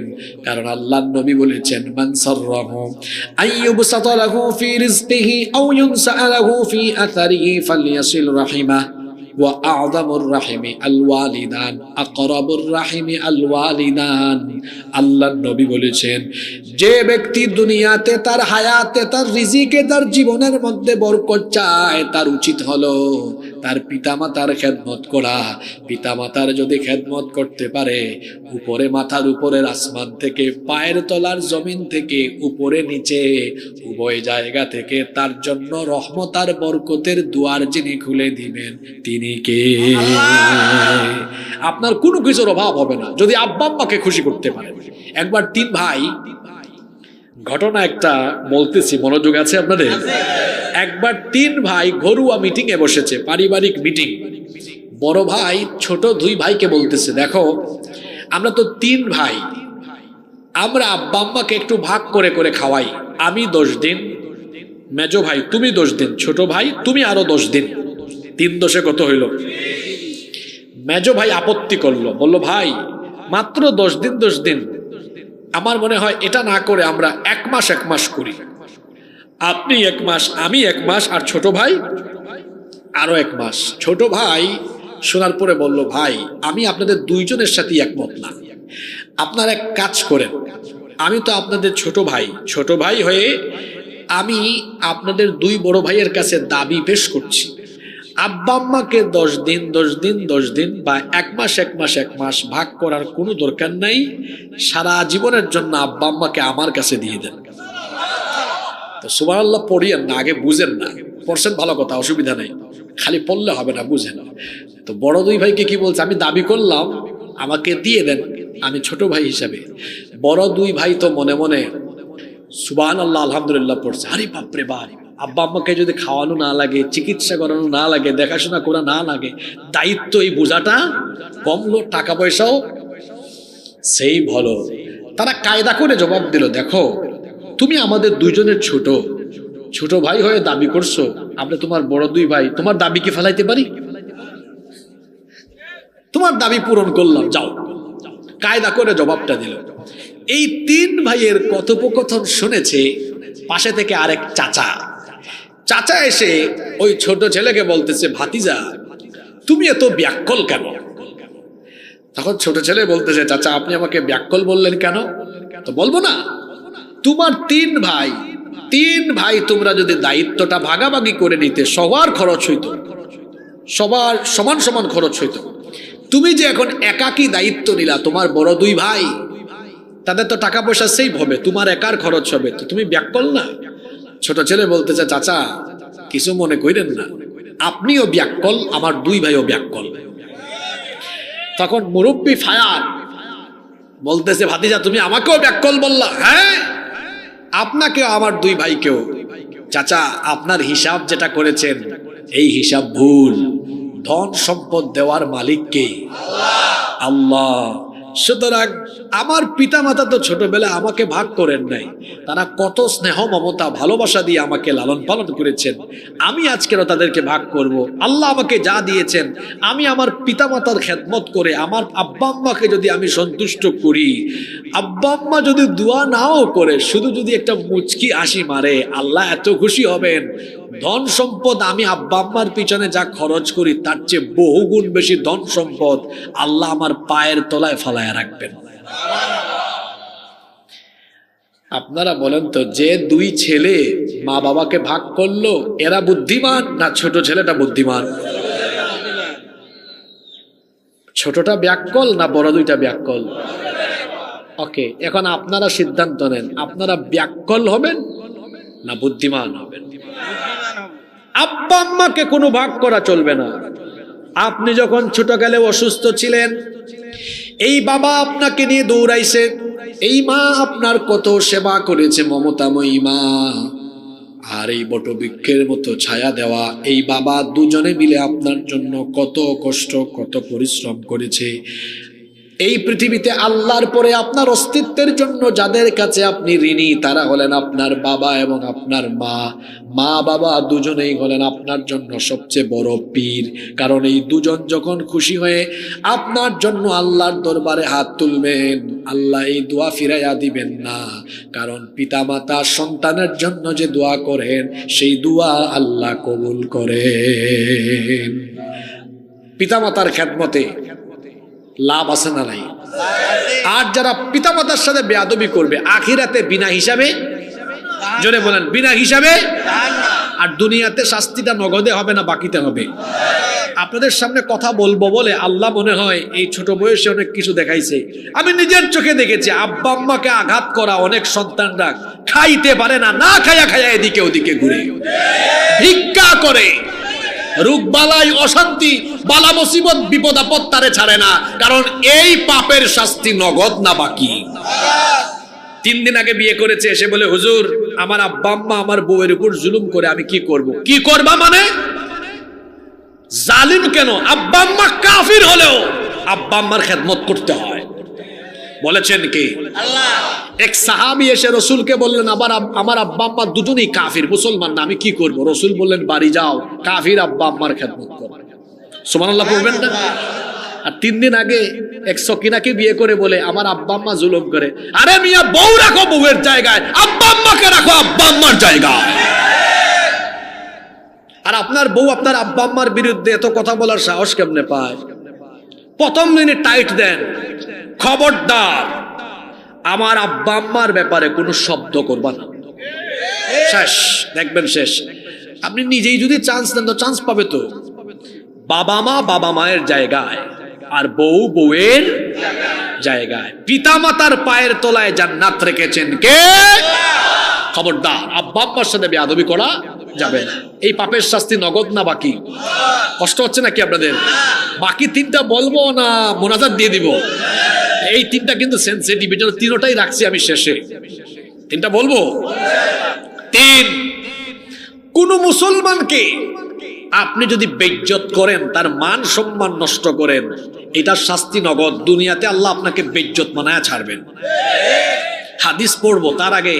কারণ আল্লাহর নবী বলেছেন, মান সাররাহু আইয়ুবসাতা লাহু ফি রিজকিহি আও ইউনসা লাহু ফি আথারিহি ফালইয়াসিল রাহিমা ওয়া আ'যামুর রাহিমি আল ওয়ালিদান আকরাবুর রাহিমি আল ওয়ালিদান। আল্লাহর নবী বলেছেন, যে ব্যক্তি দুনিয়াতে তার হায়াতে, তার রিজিকে, তার জীবনের মধ্যে বরকত চায়, তার উচিত হলো তার পিতামাতার খেদমত করা। পিতামাতার যদি খেদমত করতে পারে, উপরে মাথার উপরের আসমান থেকে, পায়ের তলার জমিন থেকে, উপরে নিচে উভয় জায়গা থেকে তার জন্য রহমত আর বরকতের দুয়ার যিনি খুলে দিবেন, তিনি কে? আপনার কোনো কিছুর অভাব হবে না যদি আব্বা আম্মাকে খুশি করতে পারেন। একবার তিন ভাই, ঘটনা একটা বলতেছি, মনোযোগ আছে আপনাদের? একবার তিন ভাই ঘরোয়া মিটিং এ বসেছে, পারিবারিক মিটিং। বড় ভাই ছোট দুই ভাইকে বলতেছে, দেখো আমরা তো তিন ভাই, আমরা আব্বা আম্মাকে একটু ভাগ করে করে খাওয়াই। আমি 10 দিন, মেজো ভাই তুমি 10 দিন, ছোট ভাই তুমি আরো 10 দিন। 3 10 কত হইল? মেজো ভাই আপত্তি করলো, বলল ভাই মাত্র 10 দিন 10 দিন, আমার মনে হয় এটা না করে আমরা 1 মাস 1 মাস করি। আপনি 1 মাস, আমি 1 মাস, আর ছোট ভাই আরো 1 মাস। ছোট ভাই শোনার পরে বলল, ভাই আমি আপনাদের দুইজনের সাথে একমত না, আপনারা এক কাজ করেন, আমি তো আপনাদের ছোট ভাই, ছোট ভাই হয়ে আমি আপনাদের দুই বড় ভাইয়ের কাছে দাবি পেশ করছি, আব্বা আম্মাকে 10 দিন 10 দিন 10 দিন বা 1 মাস 1 মাস 1 মাস ভাগ করার কোনো দরকার নাই, সারা জীবনের জন্য আব্বা আম্মাকে আমার কাছে দিয়ে দেন। তো সুবহানাল্লাহ পড়িয়েন না, আগে বুঝেন না, পড়ছেন ভালো কথা, অসুবিধা নাই, খালি পড়লে হবে না, বুঝেন। তো বড় দুই ভাইকে কি বলছে, আমি দাবি করলাম আমাকে দিয়ে দেন, আমি ছোট ভাই হিসাবে। বড় দুই ভাই তো মনে মনে সুবহানাল্লাহ আলহামদুলিল্লাহ পড়ছে, আরে বাপরে বাপ, আব্বা আম্মাকে যদি খাওয়ানো না লাগে, চিকিৎসা করানো না লাগে, দেখাশোনা করা না লাগে, দায়িত্ব এই বোঝাটা কমলো, টাকা পয়সাও সেই ভালো। তারা কায়দা করে জবাব দিল, দেখো তুমি আমাদের দুইজনের ছোট, ছোট ভাই হয়ে দাবি করছো, আমরা তোমার বড় দুই ভাই, তোমার দাবি কি ফেলাইতে পারি? তোমার দাবি পূরণ করলাম, যাও। কায়দা করে জবাবটা দিল। এই 3 ভাইয়ের কথোপকথন শুনেছে পাশে থেকে আরেক চাচা। চাচা এসে ওই ছোট ছেলেকে বলতেছে, ভাতিজা তুমি এত ব্যাককল কেন? তখন ছোট ছেলে বলতেছে, চাচা আপনি আমাকে ব্যাককল বললেন কেন? তো বলবো না, তোমার 3 ভাই তোমরা যদি দায়িত্বটা ভাগাভাগি করে নিতে, সবার খরচ হইতো, সবার সমান সমান খরচ হইতো। তুমি যে এখন একাকী দায়িত্ব নিলা, তোমার বড় 2 ভাই তাদের তো টাকা পয়সা সেভ হবে, তোমার একার খরচ হবে, তো তুমি ব্যাককল না? ছোট ছেলে বলতেছে, চাচা কিছু মনে করেন না, আপনিও ব্যাককল, আমার 2 ভাইও ব্যাককল। তখন মুরব্বী ফায়ার বলতেছে, ভাতিজা তুমি আমাকেও ব্যাককল বললা? হ্যাঁ, আপনাকেও, আমার 2 ভাইকেও। চাচা আপনার হিসাব যেটা করেছেন এই হিসাব ভুল, ধন সম্পদ দেওয়ার মালিক কে? আল্লাহ। সুতরাং আমার পিতামাতা তো ছোটবেলা আমাকে ভাগ করেন নাই, তারা কত স্নেহ মমতা ভালোবাসা দিয়ে আমাকে লালন পালন করেছেন, আমি আজকেও তাদেরকে ভাগ করব। আল্লাহ আমাকে যা দিয়েছেন আমি আমার পিতামাতার খেদমত করে আমার আব্বা আম্মাকে যদি আমি সন্তুষ্ট করি, আব্বা আম্মা যদি দোয়া নাও করে, শুধু যদি একটা মুচকি হাসি মারে, আল্লাহ এত খুশি হবেন। ধন সম্পদ আমি আব্বা আম্মার পিছনে যা খরচ করি তার চেয়ে বহুগুণ বেশি ধন সম্পদ আল্লাহ আমার পায়ের তলায় ফালায় রাখবেন। আপনারা বলেন তো, যে দুই ছেলে মা বাবাকে ভাগ করলো, এরা বুদ্ধিমান না ছোট ছেলেটা বুদ্ধিমান? ছোটটা ব্যাককল না বড় দুইটা ব্যাককল? ওকে, এখন আপনারা সিদ্ধান্ত নেন, আপনারা ব্যাককল হবেন না বুদ্ধিমান হবেন? আব্বা আম্মাকে কোনো ভাগ করা চলবে না। আপনি যখন ছোটকালে অসুস্থ ছিলেন, এই বাবা আপনাকে নিয়ে দৌড়াইছে, এই মা আপনার কত সেবা করেছে, মমতাময়ী মা, আর এই বটবৃক্ষের মতো ছায়া দেওয়া এই বাবা দুজনে মিলে আপনার জন্য কত কষ্ট কত পরিশ্রম করেছে। এই পৃথিবীতে আল্লাহর পরে আপনার অস্তিত্বের জন্য যাদের কাছে আপনি ঋণী, তারা হলেন আপনার বাবা এবং আপনার মা। মা বাবা দুজনেই হলেন আপনার জন্য সবচেয়ে বড় পীর, কারণ এই দুজন যখন খুশি হয়ে আপনার জন্য আল্লাহর দরবারে হাত তুলবেন, আল্লাহ এই দোয়া ফিরাইয়া দিবেন না। কারণ পিতামাতা সন্তানের জন্য যে দোয়া করেন, সেই দোয়া আল্লাহ কবুল করেন। পিতামাতার খেদমতে লাভ আছে না নাই? আর যারা পিতামাতার সাথে বেয়াদবি করবে, আখিরাতে বিনা হিসাবে, জোরে বলেন, বিনা হিসাবে। আর দুনিয়াতে শাস্তিটা নগদে হবে না বাকিতে হবে? আপনাদের সামনে কথা বলবো বলে আল্লাহ মনে হয় এই ছোট বয়সে অনেক কিছু দেখাইছে। আমি নিজের চোখে দেখেছি, আব্বা আম্মাকে আঘাত করা অনেক সন্তানরা খাইতে পারে না, না খায়া খায়া এদিকে ওদিকে ঘুরে ভিক্ষা করে। রোগবালাই অশান্তি বালা মুসিবত বিপদ আপদ তারে ছাড়ে না, কারণ এই পাপের শাস্তি নগদ না বাকি। 3 দিন আগে বিয়ে করেছে, এসে বলে, হুজুর আমার আব্বা আম্মা আমার বউয়ের উপর জুলুম করে, আমি কি করব? কি করবা মানে? জালিম কেন? আব্বা আম্মা কাফির হলেও আব্বা আম্মার খেদমত করতে হয়। বলেছেন কে? আল্লাহ। এক সাহাবী এসে রসুলকে বললেন, আমার আব্বা আম্মা দুজনেই কাফির, মুসলমান না, আমি কি করব? রসুল বললেন, বাড়ি যাও, কাফির আব্বা আম্মার খেদমত করো। সুবহানাল্লাহ পড়বেন না? আর 3 দিন আগে এক সকিনাকে বিয়ে করে বলে, আমার আব্বা আম্মা জুলুম করে। আরে মিয়া, বউ রাখো বউয়ের জায়গায়, আব্বা আম্মাকে রাখো আব্বা আম্মার জায়গায়। আর আপনার বউ আপনার আব্বা আম্মার বিরুদ্ধে এত কথা বলার সাহস কেমনে পায়? প্রথম দিনে টাইট দেন, খবরদার আমার আব্বা আম্মার ব্যাপারে কোনো শব্দ করবা না, শেষ, দেখবেন শেষ। আপনি নিজেই যদি চান্স দেন তো চান্স পাবে তো। বাবা মা বাবা মায়ের জায়গায়, আর বউ বউয়ের জায়গায়। পিতা মাতার পায়ের তলায় জান্নাত রেখেছেন কে? খবরদার আব্বা আম্মার সাথে বেয়াদবি করা যাবে না। এই পাপের শাস্তি নগদ না বাকি? কষ্ট হচ্ছে নাকি আপনাদের? বাকি 3টা বলবো না মোনাজাত দিয়ে দিব? এই 3টা কিন্তু সেনসিটিভ, এর জন্য 3টাই রাখছি আমি শেষে। 3টা বলবো। 3, কোন মুসলমানকে আপনি যদি বেইজ্জত করেন, তার মান সম্মান নষ্ট করেন, এটার শাস্তি নগদ। দুনিয়াতে আল্লাহ আপনাকে বেইজ্জত বানায়া ছাড়বেন। হাদিস পড়বো, তার আগে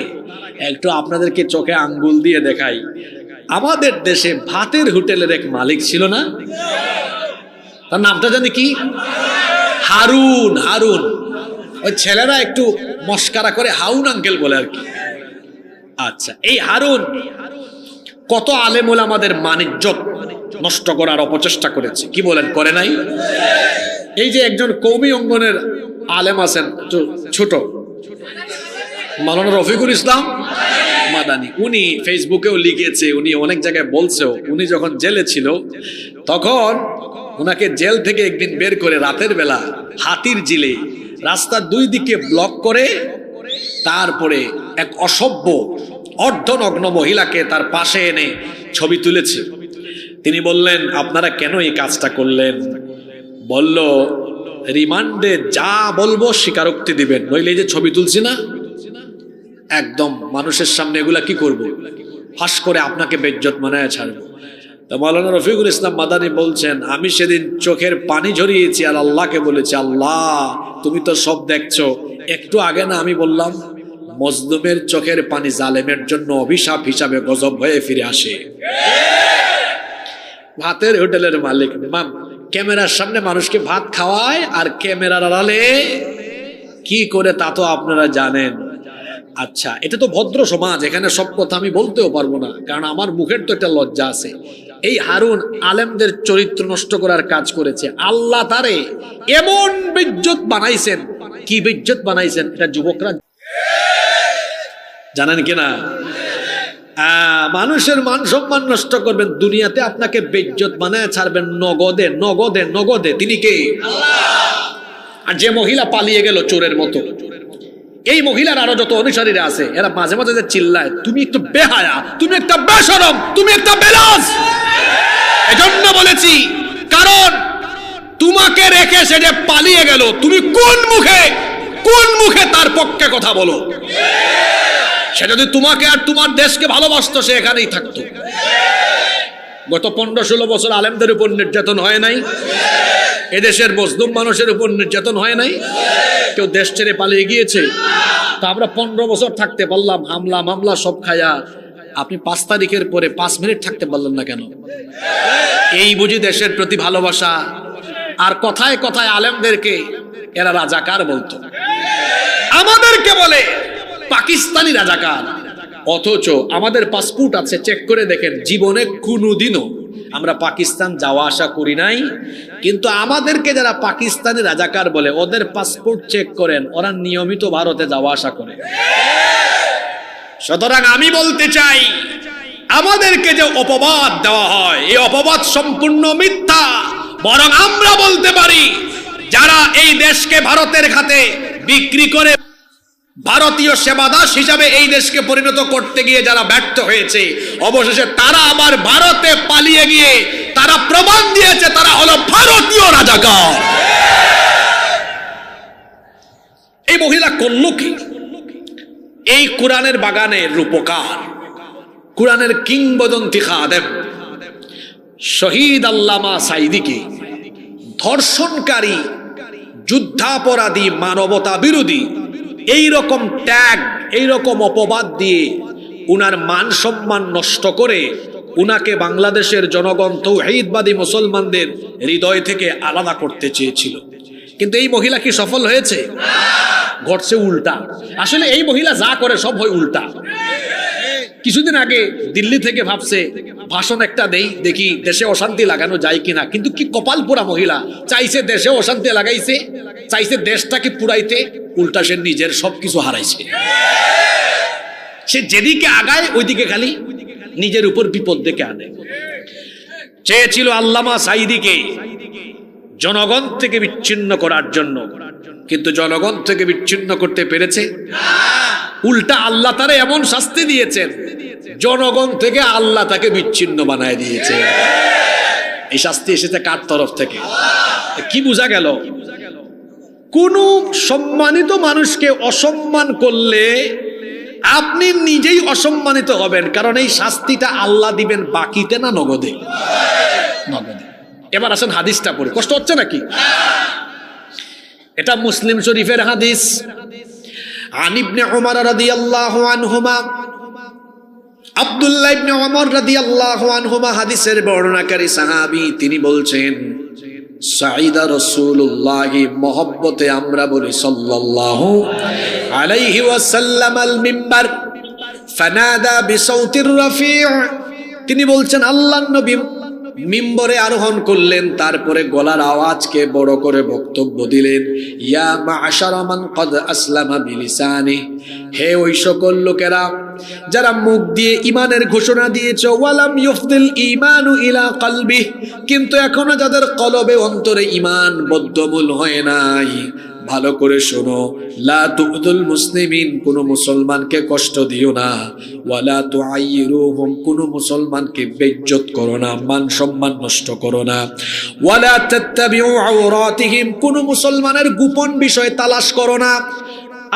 একটু আপনাদেরকে চোখে আঙ্গুল দিয়ে দেখাই। আমাদের দেশে ভাতের হোটেলের এক মালিক ছিল না? তার নামটা জানি কি? হারুন। হারুন, ওই ছেলেরা একটু মস্কারা করে হাউন আঙ্কেল বলে আর কি। আচ্ছা, এই হারুন কত আলেম ওলামাদের মানিজ্জত নষ্ট করার অপচেষ্টা করেছে, কি বলেন? করে নাই? এই যে একজন কওমি অঙ্গনের আলেম আছেন, ছোট, মাওলানা রফিকুল ইসলাম মাদানী, উনি ফেসবুকেও লিখেছে, উনি অনেক জায়গায় বলছেও, উনি যখন জেলে ছিল তখন ওনাকে জেল থেকে একদিন বের করে রাতের বেলা হাতির জিলে রাস্তার 2 দিকে ব্লক করে, তারপরে এক অসভ্য অর্ধনগ্ন মহিলাকে তার পাশে এনে ছবি তুলেছে। তিনি বললেন, আপনারা কেন এই কাজটা করলেন? বলল, রিমান্ডে যা বলবো স্বীকারোক্তি দিবেন, নইলে এই যে ছবি তুলছি না, একদম মানুষের সামনে এগুলা কি করব, ফাঁস করে আপনাকে বেইজ্জত বানায় ছাড়বো। তো মাওলানা রফিকুল ইসলাম মাদানী বলছেন, আমি সেদিন চোখের পানি ঝরিয়েছি আর আল্লাহকে বলেছি, আল্লাহ তুমি তো সব দেখছো। একটু আগে না আমি বললাম মজলুমের চোখের পানি জালেমের জন্য অভিশাপ হিসাবে গজব হয়ে ফিরে আসে। ভাতের হোটেলের মালিক ক্যামেরার সামনে মানুষকে ভাত খাওয়ায় আর ক্যামেরার আড়ালে কি করে তা তো আপনারা জানেন। আচ্ছা, এটা তো ভদ্র সমাজ, এখানে সব কথা আমি বলতেও পারবো না, কারণ আমার মুখের তো একটা লজ্জা আছে। এই হারুন আলেমদের চরিত্র নষ্ট করার কাজ করেছে, আল্লাহ তারে এমন বেইজ্জত বানাইছেন। কি বেইজ্জত বানাইছেন এটা যুবকরা জানেন কিনা? মানুষের মান সম্মান নষ্ট করবেন, দুনিয়াতে আপনাকে বেইজ্জত বানায় ছাড়বেন নগদে নগদে নগদে। তিনি কে? আর যে মহিলা পালিয়ে গেল চোরের মতো, এই মহিলার আরো যত অনুসারীরা আছে এরা মাঝে মাঝে চিল্লায়, তুমি একটু বেহায়া, তুমি একটা বেশরম, তুমি একটা বেলাস। এজন্য বলেছি, কারণ তোমাকে রেখে সে যে পালিয়ে গেল, তুমি কোন মুখে তার পক্ষে কথা বলো? সে যদি তোমাকে আর তোমার দেশকে ভালোবাসতো সে এখানেই থাকতো। গত 15-16 বছর আলেমদের উপর নির্যাতন হয় নাই? এদেশের মজলুম মানুষের উপর নির্যাতন হয় নাই? কেউ দেশ ছেড়ে পালিয়ে গিয়েছে? তা আমরা 15 বছর থাকতে পারলাম, হামলা মামলা সব খায়া। আপনি 5 তারিখের পরে 5 মিনিট থাকতে পারলেন না কেন? এই বুঝি দেশের প্রতি ভালোবাসা? আর কথায় কথায় আলেমদেরকে এরা রাজাকার বলতো, আমাদেরকে বলে পাকিস্তানি রাজাকার। অথচ আমাদের পাসপোর্ট আছে, চেক করে দেখেন, জীবনে কোনোদিনও আমরা পাকিস্তান যাওয়া আসা করি নাই। কিন্তু আমাদেরকে যারা পাকিস্তানি রাজাকার বলে, ওদের পাসপোর্ট চেক করেন, ওরা নিয়মিত ভারতে যাওয়া আসা করে। সুতরাং আমি বলতে চাই, আমাদেরকে যে অপবাদ দেওয়া হয় এই অপবাদ সম্পূর্ণ মিথ্যা। বরং আমরা বলতে পারি, যারা এই দেশকে ভারতের খাতে বিক্রি করে ভারতীয় সেবাদাস হিসাবে এই দেশকে পরিণত করতে গিয়ে যারা ব্যর্থ হয়েছে, অবশেষে তারা আবার ভারতে পালিয়ে গিয়ে তারা প্রমাণ দিয়েছে তারা হলো ভারতীয় রাজাকার। এই মহিলা করলো কি? এই কোরআনের বাগানের রূপকার, কোরআনের কিংবদন্তি খাদেম শহীদ আল্লামা সাঈদীকে ধর্ষণকারী, যুদ্ধাপরাধী, মানবতা বিরোধী এইরকম ট্যাগ, এইরকম অপবাদ দিয়ে উনার মান সম্মান নষ্ট করে উনাকে বাংলাদেশের জনগণ তাওহীদবাদী মুসলমানদের হৃদয় থেকে আলাদা করতে চেয়েছিল। কিন্তু এই মহিলা কি সফল হয়েছে? ঘটছে উল্টা। আসলে এই মহিলা যা করে সব হয় উল্টা। কিছুদিন আগে দিল্লি থেকে ভাবছে ভাষণ একটা দেই, দেখি দেশে অশান্তি লাগানো যায় কিনা। কিন্তু কি কপাল পোড়া মহিলা, চাইছে দেশে অশান্তি লাগাইছে, চাইছে দেশটাকে পুরাইতে, উল্টা সে নিজের সবকিছু হারাইছে। সে যেদিকে আগায় ওইদিকে খালি নিজের উপর বিপদ ডেকে আনে। চেয়েছিল আল্লামা সাঈদীকে জনগণ থেকে বিচ্ছিন্ন করার জন্য, কিন্তু জনগণ থেকে বিচ্ছিন্ন করতে পেরেছে? উল্টা আল্লাহ তারে এমন শাস্তি দিয়েছেন, জনগণ থেকে আল্লাহ তাকে বিচ্ছিন্ন বানায় দিয়েছে। এই শাস্তি এসেছে কার তরফ থেকে? কি বোঝা গেল? কোন সম্মানিত মানুষকে অসম্মান করলে আপনি নিজেই অসম্মানিত হবেন, কারণ এই শাস্তিটা আল্লাহ দিবেন বাকিতে না নগদে? নগদে। এবার আসেন হাদিসটা পড়ি, কষ্ট হচ্ছে নাকি? এটা মুসলিম শরীফের হাদিস। আন ইবনে উমর রাদিয়াল্লাহু আনহুমা, আব্দুল্লাহ ইবনে উমর রাদিয়াল্লাহু আনহুমা হাদিসের বর্ণনাকারী সাহাবী, তিনি বলছেন, সাঈদা রাসূলুল্লাহ, মহব্বতে আমরা বলি সাল্লাল্লাহু আলাইহি ওয়াসাল্লাম আল মিম্বার ফানাদা বিসাউতির রাফি'। তিনি বলছেন আল্লাহর নবী মিম্বরে আরোহণ করলেন, তারপরে গলার আওয়াজকে বড় করে বক্তব্য দিলেন, ইয়া মা'শারা মান ক্বাদ আসলামা বিলিসানি, হে ওই সকল লোকেরা যারা মুখ দিয়ে ঈমানের ঘোষণা দিয়েছো, ওয়ালাম ইউফদিল ঈমানু ইলা কলবি, কিন্তু এখনো যাদের কলবে অন্তরে ঈমান বদ্ধমূল হয় নাই, ভালো করে শোনো, লা তু'দুল মুসলিমিন, কোন মুসলমানকে কষ্ট দিও না, ওয়ালা তুআইরুহুম, কোন মুসলমানকে বেইজ্জত করো না, মান সম্মান নষ্ট করো না, ওয়ালা তাত্তাবিউ আওরাতিহিম, কোন মুসলমানের গোপন বিষয় তালাশ করো না,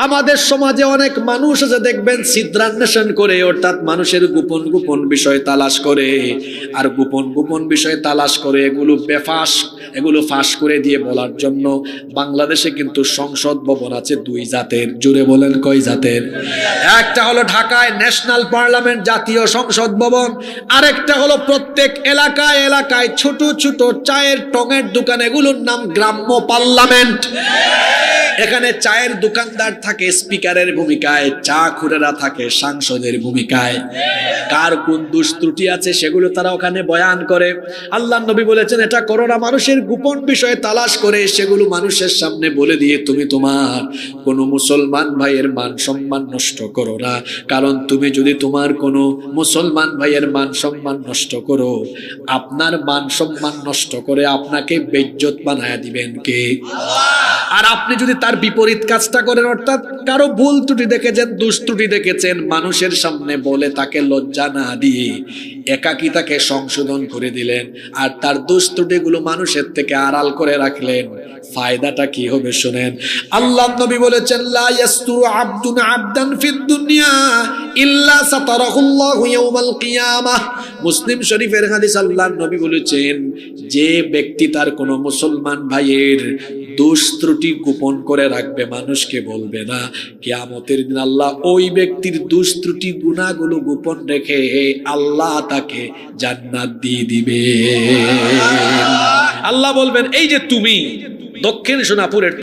আমাদের সমাজে অনেক মানুষ আছে দেখবেন ছিদ্রান্বেষণ করে, অর্থাৎ মানুষের গোপন গোপন বিষয় তালাশ করে, আর গোপন গোপন বিষয় তালাশ করে এগুলো ফাঁস করে দিয়ে বলার জন্য বাংলাদেশে কিন্তু সংসদ ভবন আছে 2 জাতের। জুড়ে বলেন কয় জাতের? একটা হলো ঢাকায় ন্যাশনাল পার্লামেন্ট, জাতীয় সংসদ ভবন, আরেকটা হলো প্রত্যেক এলাকায় এলাকায় ছোট ছোট চায়ের টঙের দোকান, এগুলোর নাম গ্রাম্য পার্লামেন্ট। এখানে চায়ের দোকানদার থাকে স্পিকারের ভূমিকায়, চা খুরেরা থাকে সাংসদের ভূমিকায়। কার কোন দোষ ত্রুটি আছে সেগুলো তারা ওখানে বয়ান করে। আল্লাহর নবী বলেছেন এটা করো না। মানুষের গোপন বিষয়ে তালাশ করে সেগুলো মানুষের সামনে বলে দিয়ে তুমি তোমার কোনো মুসলমান ভাইয়ের মান সম্মান নষ্ট করো না। কারণ তুমি যদি তোমার কোনো মুসলমান ভাইয়ের মান সম্মান নষ্ট করো, আপনার মান সম্মান নষ্ট করে আপনাকে বেইজ্জত বানায়া দিবেন কে? আর আপনি যদি তার বিপরীত কাজটা করেন, অর্থাৎ কারো ভুল ত্রুটি দেখেছেন, দোষ ত্রুটি দেখেছেন, মানুষের সামনে বলে তাকে লজ্জা না দিয়ে একাকী তাকে সংশোধন করে দিলেন, আর তার দোষ ত্রুটিগুলো মানুষের থেকে আড়াল করে রাখলেন, ফায়দাটা কি হবে শুনেন। আল্লাহর নবী বলেছেন লা ইয়াসতুরু আবদুন আবদান ফিদ দুনিয়া ইল্লা সাতারাহুল্লাহু ইয়াওমাল কিয়ামাহ। মুসলিম শরীফের হাদিস। আল্লাহর নবী বলেছেন যে ব্যক্তি তার কোনো মুসলমান ভাইয়ের দোষ ত্রুটি গোপন করে রাখবে, মানুষকে বলবে না, কিয়ামতের দিন আল্লাহ ওই ব্যক্তির দোষ ত্রুটি গুনাহগুলো গোপন রেখে আল্লাহ তাকে জান্নাত দিয়ে দিবে। আল্লাহ বলবেন এই যে তুমি দক্ষিণ সোনাপুরের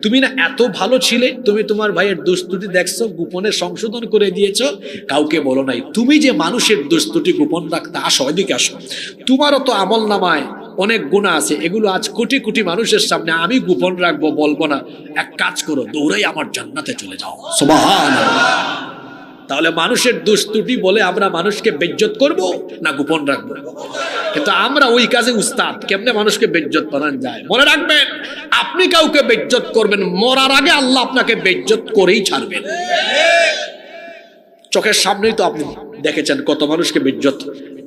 তুমি না এত ভালো ছিলে, তুমি তোমার ভাইয়ের দোষ ত্রুটি দেখছো, গোপনে সংশোধন করে দিয়েছো, কাউকে বলো নাই। তুমি যে মানুষের দোষ ত্রুটি গোপন রাখতে, আসো এদিকে আসো, তোমারও তো আমল নামায় অনেক গুনাহ আছে, এগুলো আজ কোটি কোটি মানুষের সামনে আমি গোপন রাখবো, বলবো না। এক কাজ করো, দৌড়াই আমার জান্নাতে চলে যাও। সুবহানাল্লাহ। তাহলে মানুষের দোষ ত্রুটি বলে আমরা মানুষকে বেইজ্জত করব না গোপন রাখবো? কিন্তু আমরা ওই কাজে উস্তাদ, কেমনে মানুষকে বেইজ্জত বানানো যায়। মনে রাখবেন, আপনি কাউকে বেইজ্জত করবেন, মরার আগে আল্লাহ আপনাকে বেইজ্জত করেই ছাড়বেন। চোখের সামনেই তো আপনি দেখেছেন কত মানুষকে বেইজ্জত,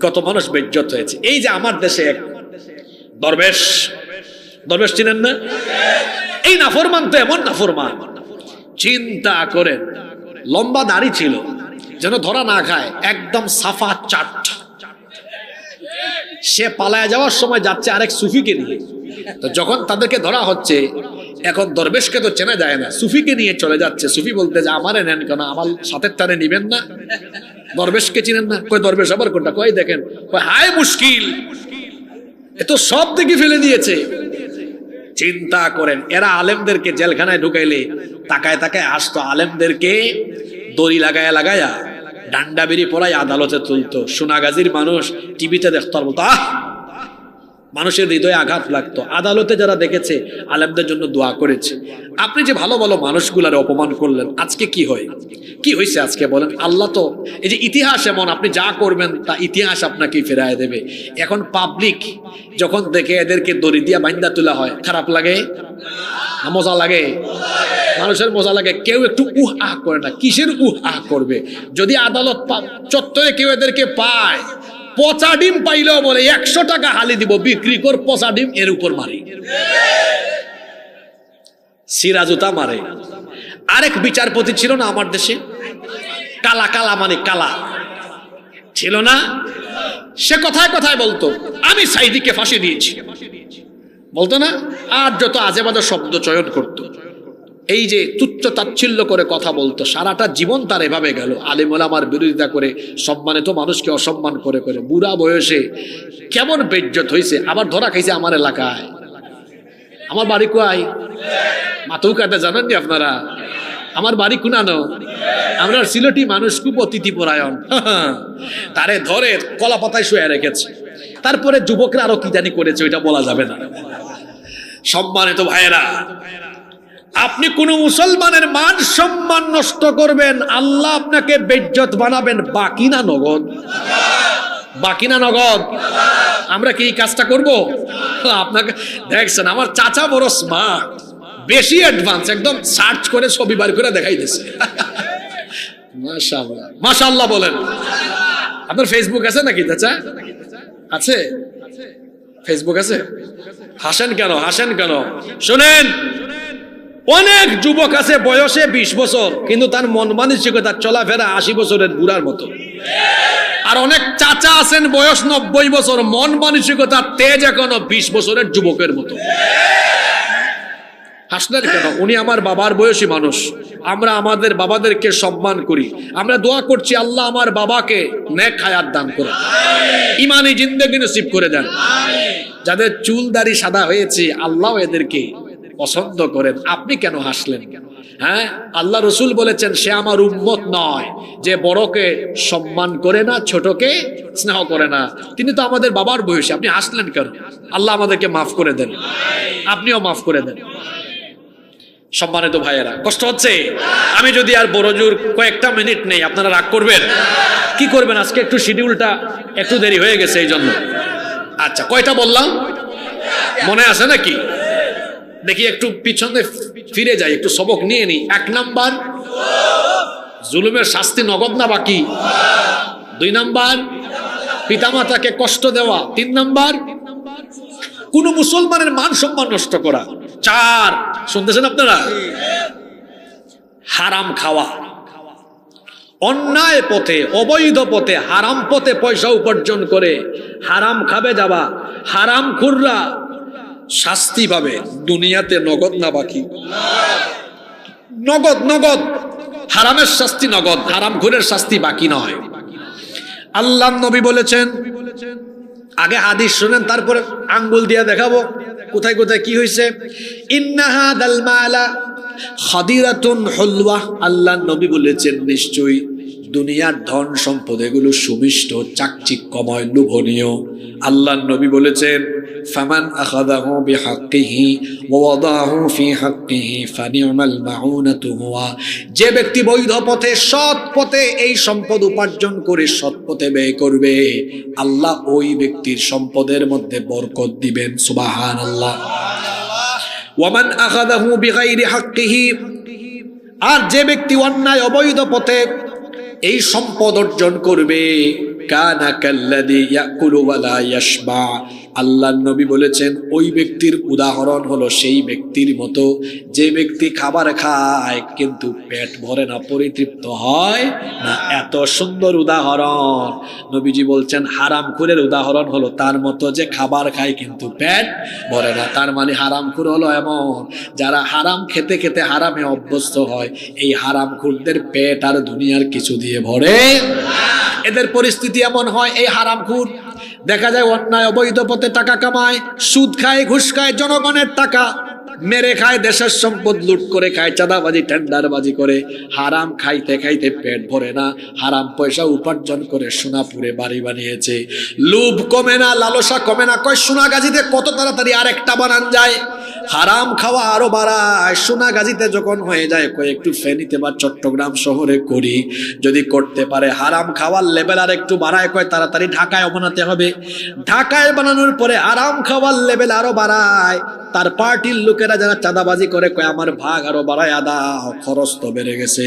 কত মানুষ বেইজ্জত হয়েছে। এই যে আমার দেশে এক দরবেশ চিনেন না? এই নাফরমান তো এমন নাফরমান, চিন্তা করেন, লম্বা দাড়ি ছিল, যেন ধরা না খায়, একদম সাফা চাট। সে পালায় যাওয়ার সময় যাচ্ছে আরেক সুফিকে নিয়ে। তো যখন তাদেরকে ধরা হচ্ছে, এখন দরবেশকে তো চেনা যায় না, সুফিকে নিয়ে চলে যাচ্ছে। সুফি বলতে যে আমারে নেন কেন, আমার সাথে টানে নিবেন না? দরবেশকে চিনেন না? কই দরবেশ আবার কোনটা? কই দেখেন, হায় মুশকিল, এ তো সব দিকে ফেলে দিয়েছে। চিন্তা করেন, এরা আলেমদেরকে জেলখানায় ঢুকাইলে তাকায় তাকায় আসতো, আলেমদেরকে দড়ি লাগায়া লাগায়া ডান্ডা বেরি পড়ায় আদালতে তুলতো। সোনাগাজীর মানুষ টিভিতে দেখতো আর বলতো আহ, মানুষের হৃদয়ে আঘাত লাগতো। আদালতে যারা দেখেছে আলেমদের জন্য দোয়া করেছে। আপনি যে ভালো ভালো মানুষগুলার অপমান করলেন, আজকে কি হয়, কি হয়েছে আজকে বলেন? আল্লাহ তো এই যে ইতিহাস এমন, আপনি যা করবেন তা ইতিহাস আপনাকে ফেরায় দেবে। এখন পাবলিক যখন দেখে এদেরকে দড়ি দিয়া বাইন্দা তোলা হয়, খারাপ লাগে না মজা লাগে? মানুষের মজা লাগে। কেউ একটু উহ আহ করে না, কিসের উহ আহ করবে? যদি আদালত চত্বরে কেউ এদেরকে পায়, পচা ডিম পাইলেও বলে 100 টাকা হালি দিব, বিক্রি কর পচা ডিম, এর উপর মারে, সিরাজুতা মারে। আরেক বিচারপতি ছিল না আমার দেশে, কালা কালা মানে কালা ছিল না? সে কথায় কথায় বলতো আমি সাইদিকে ফাঁসি দিয়েছি, বলতো না? আর যত আজে বাজে শব্দ চয়ন করতো, এই যে তুচ্ছ তাচ্ছিল্য করে কথা বলতো। সারাটা জীবন তার এভাবে গেল, আলেম ওলামার বিরোধিতা করে, সম্মানিত মানুষকে অসম্মান করে করে। বুড়া বয়সে কেমন বেইজ্জত হয়েছে। আবার ধরা খাইছে আমার এলাকায়। আমার বাড়ি কোয়াই মাথৌকাতে, জানেন নি আপনারা? আমার বাড়ি কুনানো। আমরা সিলেটি মানুষ খুব অতিথি পরায়ণ। তারে ধরে কলা পাতায় শুয়ে রেখেছে। তারপরে যুবকরা আরো কি জানি করেছে, ওইটা বলা যাবে না। সম্মানিত ভাইয়েরা, আপনি কোন মুসলমানের মান সম্মান নষ্ট করবেন, আল্লাহ আপনাকে বেইজ্জত বানাবেন। বাকি না নগদ, বাকি না নগদ। আমরা কি এই কাজটা করব? আপনাকে দেখছেন, আমার চাচা বড় স্মার্ট, বেশি অ্যাডভান্স, একদম সার্চ করে ছবি বার করে দেখাই দিচ্ছে। মাশাআল্লাহ, মাশাআল্লাহ বলেন। আপনার ফেসবুক আছে নাকি চাচা? আছে? ফেসবুক আছে? হাসেন কেন, হাসেন কেন? শুনেন, অনেক যুবক আছে বয়সে 20 বছর, কিন্তু তার মন মানসিকতা চলাফেরা 80 বছরের বুড়ার মতো। আর অনেক চাচা আছেন বয়স 90 বছর, মন মানসিকতা তেজ এখনো 20 বছরের যুবকের মতো। হাসলেন কেন? উনি আমার বাবার বয়সী মানুষ। আমরা আমাদের বাবাদেরকে সম্মান করি, আমরা দোয়া করছি আল্লাহ আমার বাবাকে নেক হায়াত দান করে, ইমানি জিন্দেগি নসিব করে দেন। যাদের চুল দাড়ি সাদা হয়েছে আল্লাহ এদেরকে পছন্দ করেন। আপনি কেন হাসলেন? হ্যাঁ, আল্লাহ রসুল বলেছেন সে আমার উম্মত নয় যে বড়কে সম্মান করে না, ছোটকে স্নেহ করে না। তিনি তো আমাদের বাবার বয়সী। আপনি হাসলেন কেন? আল্লাহ আমাদেরকে মাফ করে দেন, আপনিও মাফ করে দেন। সম্মানিত ভাইয়েরা, কষ্ট হচ্ছে? আমি যদি আর বড় জোর কয়েকটা মিনিট নেই, আপনারা রাগ করবেন? কি করবেন? আজকে একটু শিডিউলটা একটু দেরি হয়ে গেছে এই জন্য। আচ্ছা, কয়টা বললাম মনে আছে নাকি? দেখি একটু পিছনে ফিরে যাই, একটু সবক নিয়ে নি। 1 নাম্বার, জুলুমের শাস্তি নগদ না বাকি? 2 নাম্বার, পিতামাতাকে কষ্ট দেওয়া। 3 নাম্বার, কোন মুসলমানের মান সম্মান নষ্ট করা। 4, শুনতেছেন আপনারা? হারাম খাওয়া, অন্যায় পথে অবৈধ পথে হারাম পথে পয়সা উপার্জন করে হারাম খাবে যাবা। হারাম খুররা শাস্তি পাবে দুনিয়াতে, নগদ না বাকি? নগদ, নগদ। হারামের শাস্তি নগদ, হারাম খুরের শাস্তি বাকি নয়। আল্লাহ নবী বলেছেন, আগে হাদিস শুনেন তারপরে আঙ্গুল দিয়ে দেখাবো কোথায় কোথায় কি হয়েছে। ইন্নাহা দাল মালা খাদিরাতুন হুলওয়া, আল্লাহ নবী বলেছেন নিশ্চয়ই দুনিয়ার ধন সম্পদ এগুলো সুমিষ্ট, চাকচিক্যময়, লোভনীয়। আল্লাহ নবী বলেছেন ফামান আখাযাহু বিহাক্কিহি ওয়া ওয়াদাহু ফি হাক্কিহি ফানি'মাল মাউনাতু হুয়া, যে ব্যক্তি বৈধ পথে সৎ পথে এই সম্পদ উপার্জন করে সৎ পথে ব্যয় করবে, আল্লাহ ওই ব্যক্তির সম্পদের মধ্যে বরকত দিবেন। সুবহানাল্লাহ। ওয়ামান আখাযাহু বিগাইরি হাক্কিহি, আর যে ব্যক্তি অন্যায় অবৈধ পথে এই সম্পদ অর্জন করবে, কানা কাল্লাযী ইয়াকুলু ওয়া লা ইয়াশবা, আল্লাহর নবী বলেছেন ওই ব্যক্তির উদাহরণ হলো সেই ব্যক্তির মতো যে ব্যক্তি খাবার খায় কিন্তু পেট ভরে না, পরিতৃপ্ত হয় না। এত সুন্দর উদাহরণ। নবীজি বলছেন হারামখোরের উদাহরণ হলো তার মতো যে খাবার খায় কিন্তু পেট ভরে না। তার মানে হারামখোর হলো এমন যারা হারাম খেতে খেতে হারামে অভ্যস্ত হয়। এই হারামখোরদের পেট আর দুনিয়ার কিছু দিয়ে ভরে। এদের পরিস্থিতি এমন হয়, এই হারামখোর দেখা যায় অন্যায় অবৈধ পথে টাকা কামায়, সুদ খায়, ঘুষ খায়, জনগণের টাকা মেরে খায়, দেশের সম্পদ লুট করে খায়, চাঁদাবাজি টেন্ডারবাজি করে, হারাম খাইতে খাইতে পেট ভরে না, হারাম পয়সা উপার্জন করে সোনাপুরে বাড়ি বানিয়েছে। লোভ কমে না, লালসা কমে না, কয় সোনাগাজীতে কত তাড়াতাড়ি আরেকটা বানান যায়। হারাম খাওয়া আরো বাড়ায়। সোনাগাজীতে যখন হয়ে যায় কয় একটু ফেনীতে বা চট্টগ্রাম শহরে করি, যদি করতে পারে হারাম খাওয়ার লেভেল আর একটু বাড়ায়, কয় তাড়াতাড়ি ঢাকায় বানাতে হবে। ঢাকায় বানানোর পরে হারাম খাওয়ার লেভেল আরো বাড়ায়। তার পার্টির লোকেরা যারা চাঁদাবাজি করে কয় আমার ভাগ আরো বাড়ায় দাও, খরচ তো বেড়ে গেছে।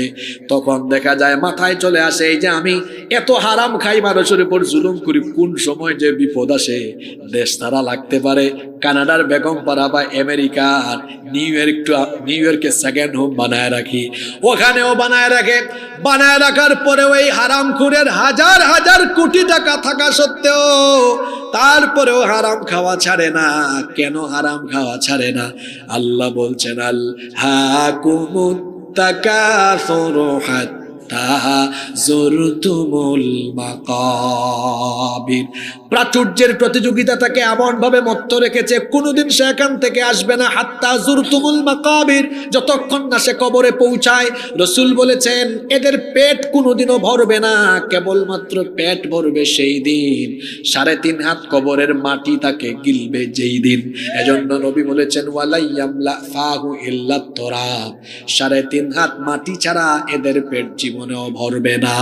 তখন দেখা যায় মাথায় চলে আসে এই যে আমি এত হারাম খাই, মানুষের উপর জুলুম করি, কোন সময় যে বিপদ আসে দেশ তারা লাগতে পারে। কানাডার বেগমপাড়া বা আমেরিকার নিউ ইয়র্কে সেকেন্ড হোম বানায় রাখি, ওখানেও বানায় রাখে। বানায় রাখার পরেও এই হারামখোরের হাজার হাজার কোটি টাকা থাকা সত্ত্বেও তারপরেও হারাম খাওয়া ছাড়ে না। কেন হারাম খাওয়া ছাড়ে না? আল্লাহ বলছেন আল হাকুমুত তাকাসুরু হাত্তা যুরতুমুল মাকাবির, প্রাচুর্যের প্রতিযোগিতা তাকে এমন ভাবে মত্ত রেখেছে কোনোদিন সে এখান থেকে আসবে না। হাত্তা যুরতুমুল মাকাবির, যতক্ষণ না সে কবরে পৌঁছায়। রাসূল বলেছেন এদের পেট কোনোদিনও ভরবে না, কেবলমাত্র পেট ভরবে সেই দিন 3.5 হাত কবরের মাটি তাকে গিলবে যেই দিন। এজন্য নবী বলেছেন ওয়ালা ইয়ামলা ফাহু ইল্লা তুরাব, 3.5 হাত মাটি ছাড়া এদের পেট জীবনেও ভরবে না।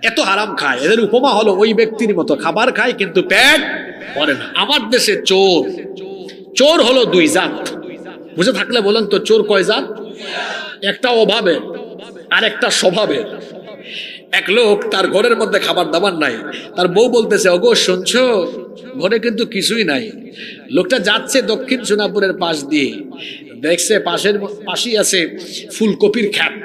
এত হারাম খায়। এদের উপমা হলো ওই ব্যক্তির মতো খাবার খায় কিন্তু পেট ভরে না। আমার দেশে চোর হলো 2 জাত। বুঝে থাকলে বলেন তো চোর কয় জাত? একটা অভাবের আর একটা স্বভাবের। এক লোক, তার ঘরের মধ্যে খাবার দাবার নাই, তার বউ বলতেছে, ওগো শুনছো, ঘরে কিন্তু কিছুই নাই। লোকটা যাচ্ছে দক্ষিণ সোনাপুরের পাশ দিয়ে, দেখছে পাশেই আছে ফুলকপির ক্ষেত,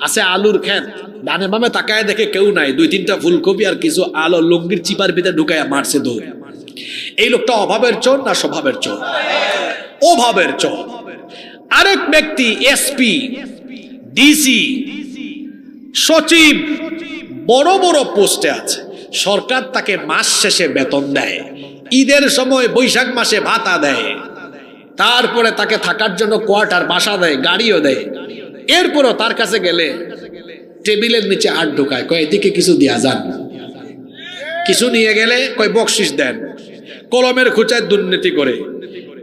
আছে আলুর ক্ষেত, ডানে বামে তাকায় দেখে কেউ নাই, 2-3টা ফুলকপি আর কিছু আলো লুঙ্গির চিপার ভিতরে ঢুকায় মারছে দৌড়। এই লোকটা অভাবের চোর না স্বভাবের চোর? অভাবের চোর। আরেক ব্যক্তি এসপি, ডিসি, সচিব, বড় বড় পোস্টে আছে, সরকার তাকে মাস শেষে বেতন দেয়, ঈদের সময় বৈশাখ মাসে ভাতা দেয়, তারপরে তাকে থাকার জন্য কোয়ার্টার, বাসা দেয়, গাড়িও দেয়। এরপরও তার কাছে গেলে টেবিলের নিচে হাত ঢোকায়, কয় এদিকে কিছু দিয়া যান। কিছু নিয়ে গেলে কয় বকশিস দেন, কলমের খুঁচায় দুর্নীতি করে।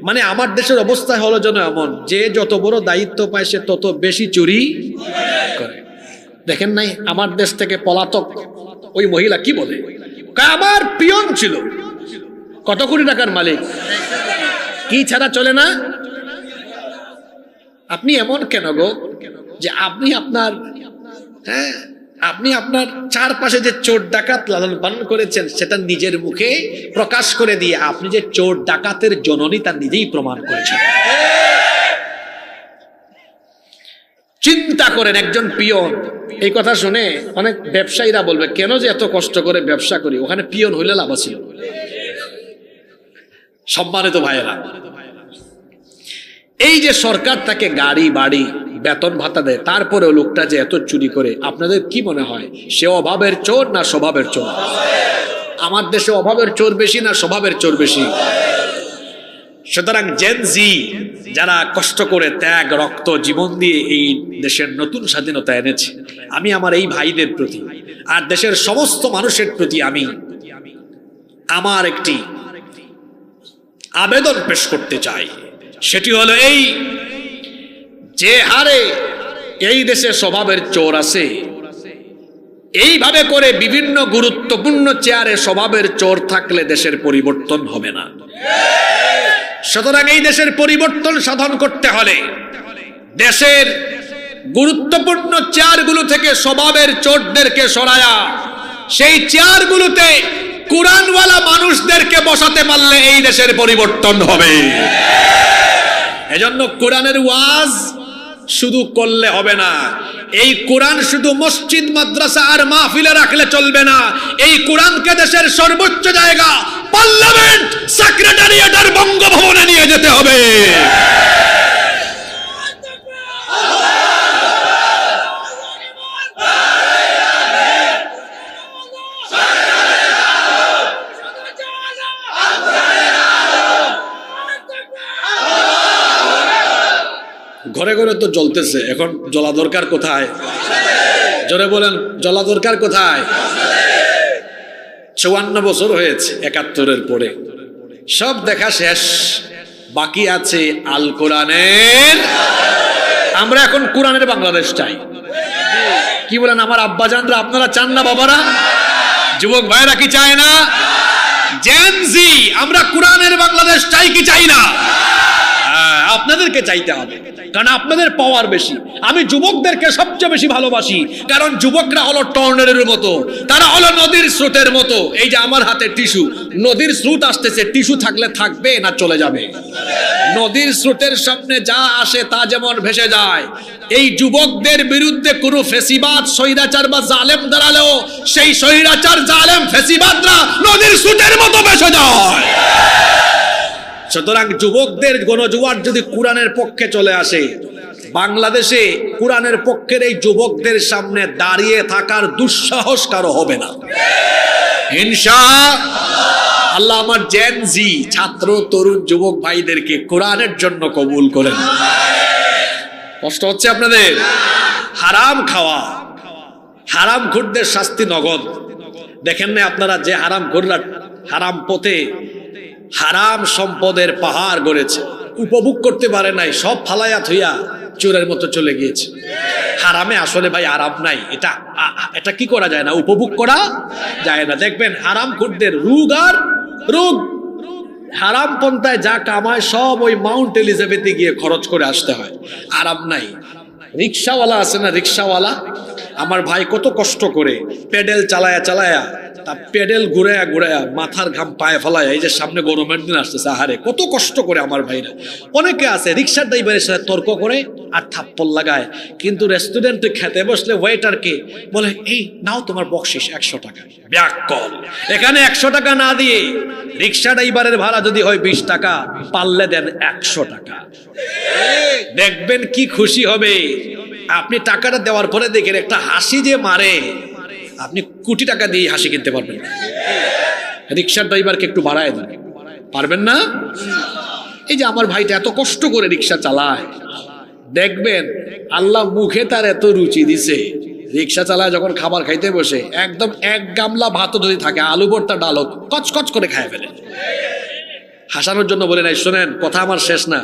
মানে আমার দেশের অবস্থা হলো যেন এমন, যে যত বড় দায়িত্ব পায় সে তত বেশি চুরি করে। দেখেন নাই আমার দেশ থেকে পলাতক ওই মহিলা কি বলে, আমার পিয়ন ছিল, কত কোটি টাকার মালিক, কি ছাড়া চলে না। আপনি এমন কেন গো, যে আপনি আপনার চারপাশে যে চোর ডাকাত লালন পালন করেছেন সেটা নিজের মুখে প্রকাশ করে দিয়ে আপনি যে চোর ডাকাতের জননী তা নিজেই প্রমাণ করেছেন। চিন্তা করেন, একজন পিয়ন। এই কথা শুনে অনেক ব্যবসায়ীরা বলবে, কেন যে এত কষ্ট করে ব্যবসা করি, ওখানে পিয়ন হইলে লাভ ছিল। সম্মানিত ভাইয়েরা, এই যে সরকার তাকে গাড়ি বাড়ি বেতন ভাতা দেয়, তারপরেও লোকটা যে এত চুরি করে, আপনাদের কি মনে হয় সে অভাবের চোর না স্বভাবের চোর? আমার দেশে অভাবের চোর বেশি না স্বভাবের চোর বেশি? সুতরাং জেন জি যারা কষ্ট করে ত্যাগ, রক্ত, জীবন দিয়ে এই দেশের নতুন স্বাধীনতা এনেছে, আমি আমার এই ভাইদের প্রতি আর দেশের সমস্ত মানুষের প্রতি আমি আমার একটি আবেদন পেশ করতে চাই। সেটি হলো এই, যে হারে এই দেশে স্বভাবের চোর আছে, এইভাবে করে বিভিন্ন গুরুত্বপূর্ণ চেয়ারে স্বভাবের চোর থাকলে দেশের পরিবর্তন হবে না। সুতরাং এই দেশের পরিবর্তন সাধন করতে হলে দেশের গুরুত্বপূর্ণ চেয়ারগুলো থেকে স্বভাবের চোরদেরকে সরায়া সেই চেয়ারগুলোতে কোরআনওয়ালা মানুষদেরকে বসাতে পারলে এই দেশের পরিবর্তন হবে। এজন্য কোরআনের ওয়াজ শুধু করলে হবে না, এই কোরআন শুধু মসজিদ, মাদ্রাসা আর মাহফিলে রাখলে চলবে না। এই কোরআনকে দেশের সর্বোচ্চ জায়গা, পার্লামেন্ট, সেক্রেটারিয়েট আর বঙ্গভবনে নিয়ে যেতে হবে। ঘরে ঘরে তো জ্বলতেছে, এখন জ্বলা দরকার কোথায়? জোরে বলেন, জ্বলা দরকার কোথায়? 54 বছর হয়েছে 71-এর পরে, সব দেখা শেষ, বাকি আছে আল কোরআনের। আমরা এখন কোরআনের বাংলাদেশ চাই। কি বলেন আমার আব্বাজানরা, আপনারা চান না বাবারা? যুবক ভাইরা কি চায় না? জেন জি আমরা কোরআনের বাংলাদেশ চাই কি চাই না? আপনাদেরকে চাইতে হবে, কারণ আপনাদের পাওয়ার বেশি। আমি যুবকদেরকে সবচেয়ে বেশি ভালোবাসি, কারণ যুবকরা হলো টর্নেডোর মতো, তারা হলো নদীর স্রোতের মতো। এই যে আমার হাতে টিস্যু, নদীর স্রোত আসতেছে, টিস্যু থাকলে থাকবে না চলে যাবে। নদীর স্রোতের সামনে যা আসে তা যেমন ভেসে যায়, এই যুবকদের বিরুদ্ধে কোনো ফেসিবাদ, স্বৈরাচার বা জালেম দাঁড়ালেও সেই স্বৈরাচার, জালেম, ফেসিবাদরা নদীর স্রোতের মতো ভেসে যায়। সুতরাং যুবকদের গণজোয়ার যদি কোরআনের পক্ষে চলে আসে, বাংলাদেশে কোরআনের পক্ষের এই যুবকদের সামনে দাঁড়িয়ে থাকার দুঃসাহস কারো হবে না ইনশাআল্লাহ। আমার জেন জি ছাত্র, তরুণ, যুবক ভাইদেরকে কোরআনের জন্য কবুল করেন। কষ্ট হচ্ছে আপনাদের? হারাম খাওয়া, হারাম ঘুরদের শাস্তি নগদ। দেখেন না আপনারা, যে হারাম ঘুররা হারাম পথে হারাম সম্পদের পাহাড় গড়েছে, উপভোগ করতে পারে নাই, সব ফালাইয়া থইয়া চোরের মতো চলে গিয়েছে। হারামে আসলে ভাই আরাম নাই, এটা কি করা যায় না, উপভোগ করা যায় না। দেখবেন হারাম খুঁটদের রোগ আর রোগ, হারাম পন্থায় যা কামায় সব ওই মাউন্ট এলিজাবেথে গিয়ে খরচ করে আসতে হয়, আরাম নাই। রিক্সাওয়ালা আছে না, রিক্সাওয়ালা আমার ভাই কত কষ্ট করে পেডেল চালায়া চালায়া, তা পেডেল ঘুরায়া ঘুরায়া মাথার ঘাম পায়ে ফেলায়, এই যে সামনে গরমের দিন আসতেছে, আহারে কত কষ্ট করে আমার ভাইরা। অনেকে আছে রিক্সার ড্রাইভারের সাথে তর্ক করে আর থাপ্পড় লাগায়, কিন্তু রেস্টুরেন্টে খেতে বসলে ওয়েটারকে বলে এই নাও তোমার বকশিস 100 টাকা। ব্যাককল, এখানে 100 টাকা না দিয়ে রিক্সা ড্রাইভারের ভাড়া যদি হয় 20 টাকা, পারলে দেন 100 টাকা, দেখবেন কি খুশি হবে। আপনি টাকাটা দেওয়ার পরে দেখেন একটা হাসি যে মারে, আপনি কোটি টাকা দিয়ে হাসি কিনতে পারবেন না। রিক্সার ড্রাইভারকে একটু বাড়ায় দেন, পারবেন না? এই যে আমার ভাইটা এত কষ্ট করে রিক্সা চালায়, দেখবেন আল্লাহ মুখে তার এত রুচি দিছে, রিক্সা চালায় যখন খাবার খাইতে বসে একদম 1 গামলা ভাতও যদি থাকে, আলু ভর্তা ডাল কচকচ করে খায় ফেলে। হাসানোর জন্য বলে নাই, শোনেন কথা আমার শেষ না।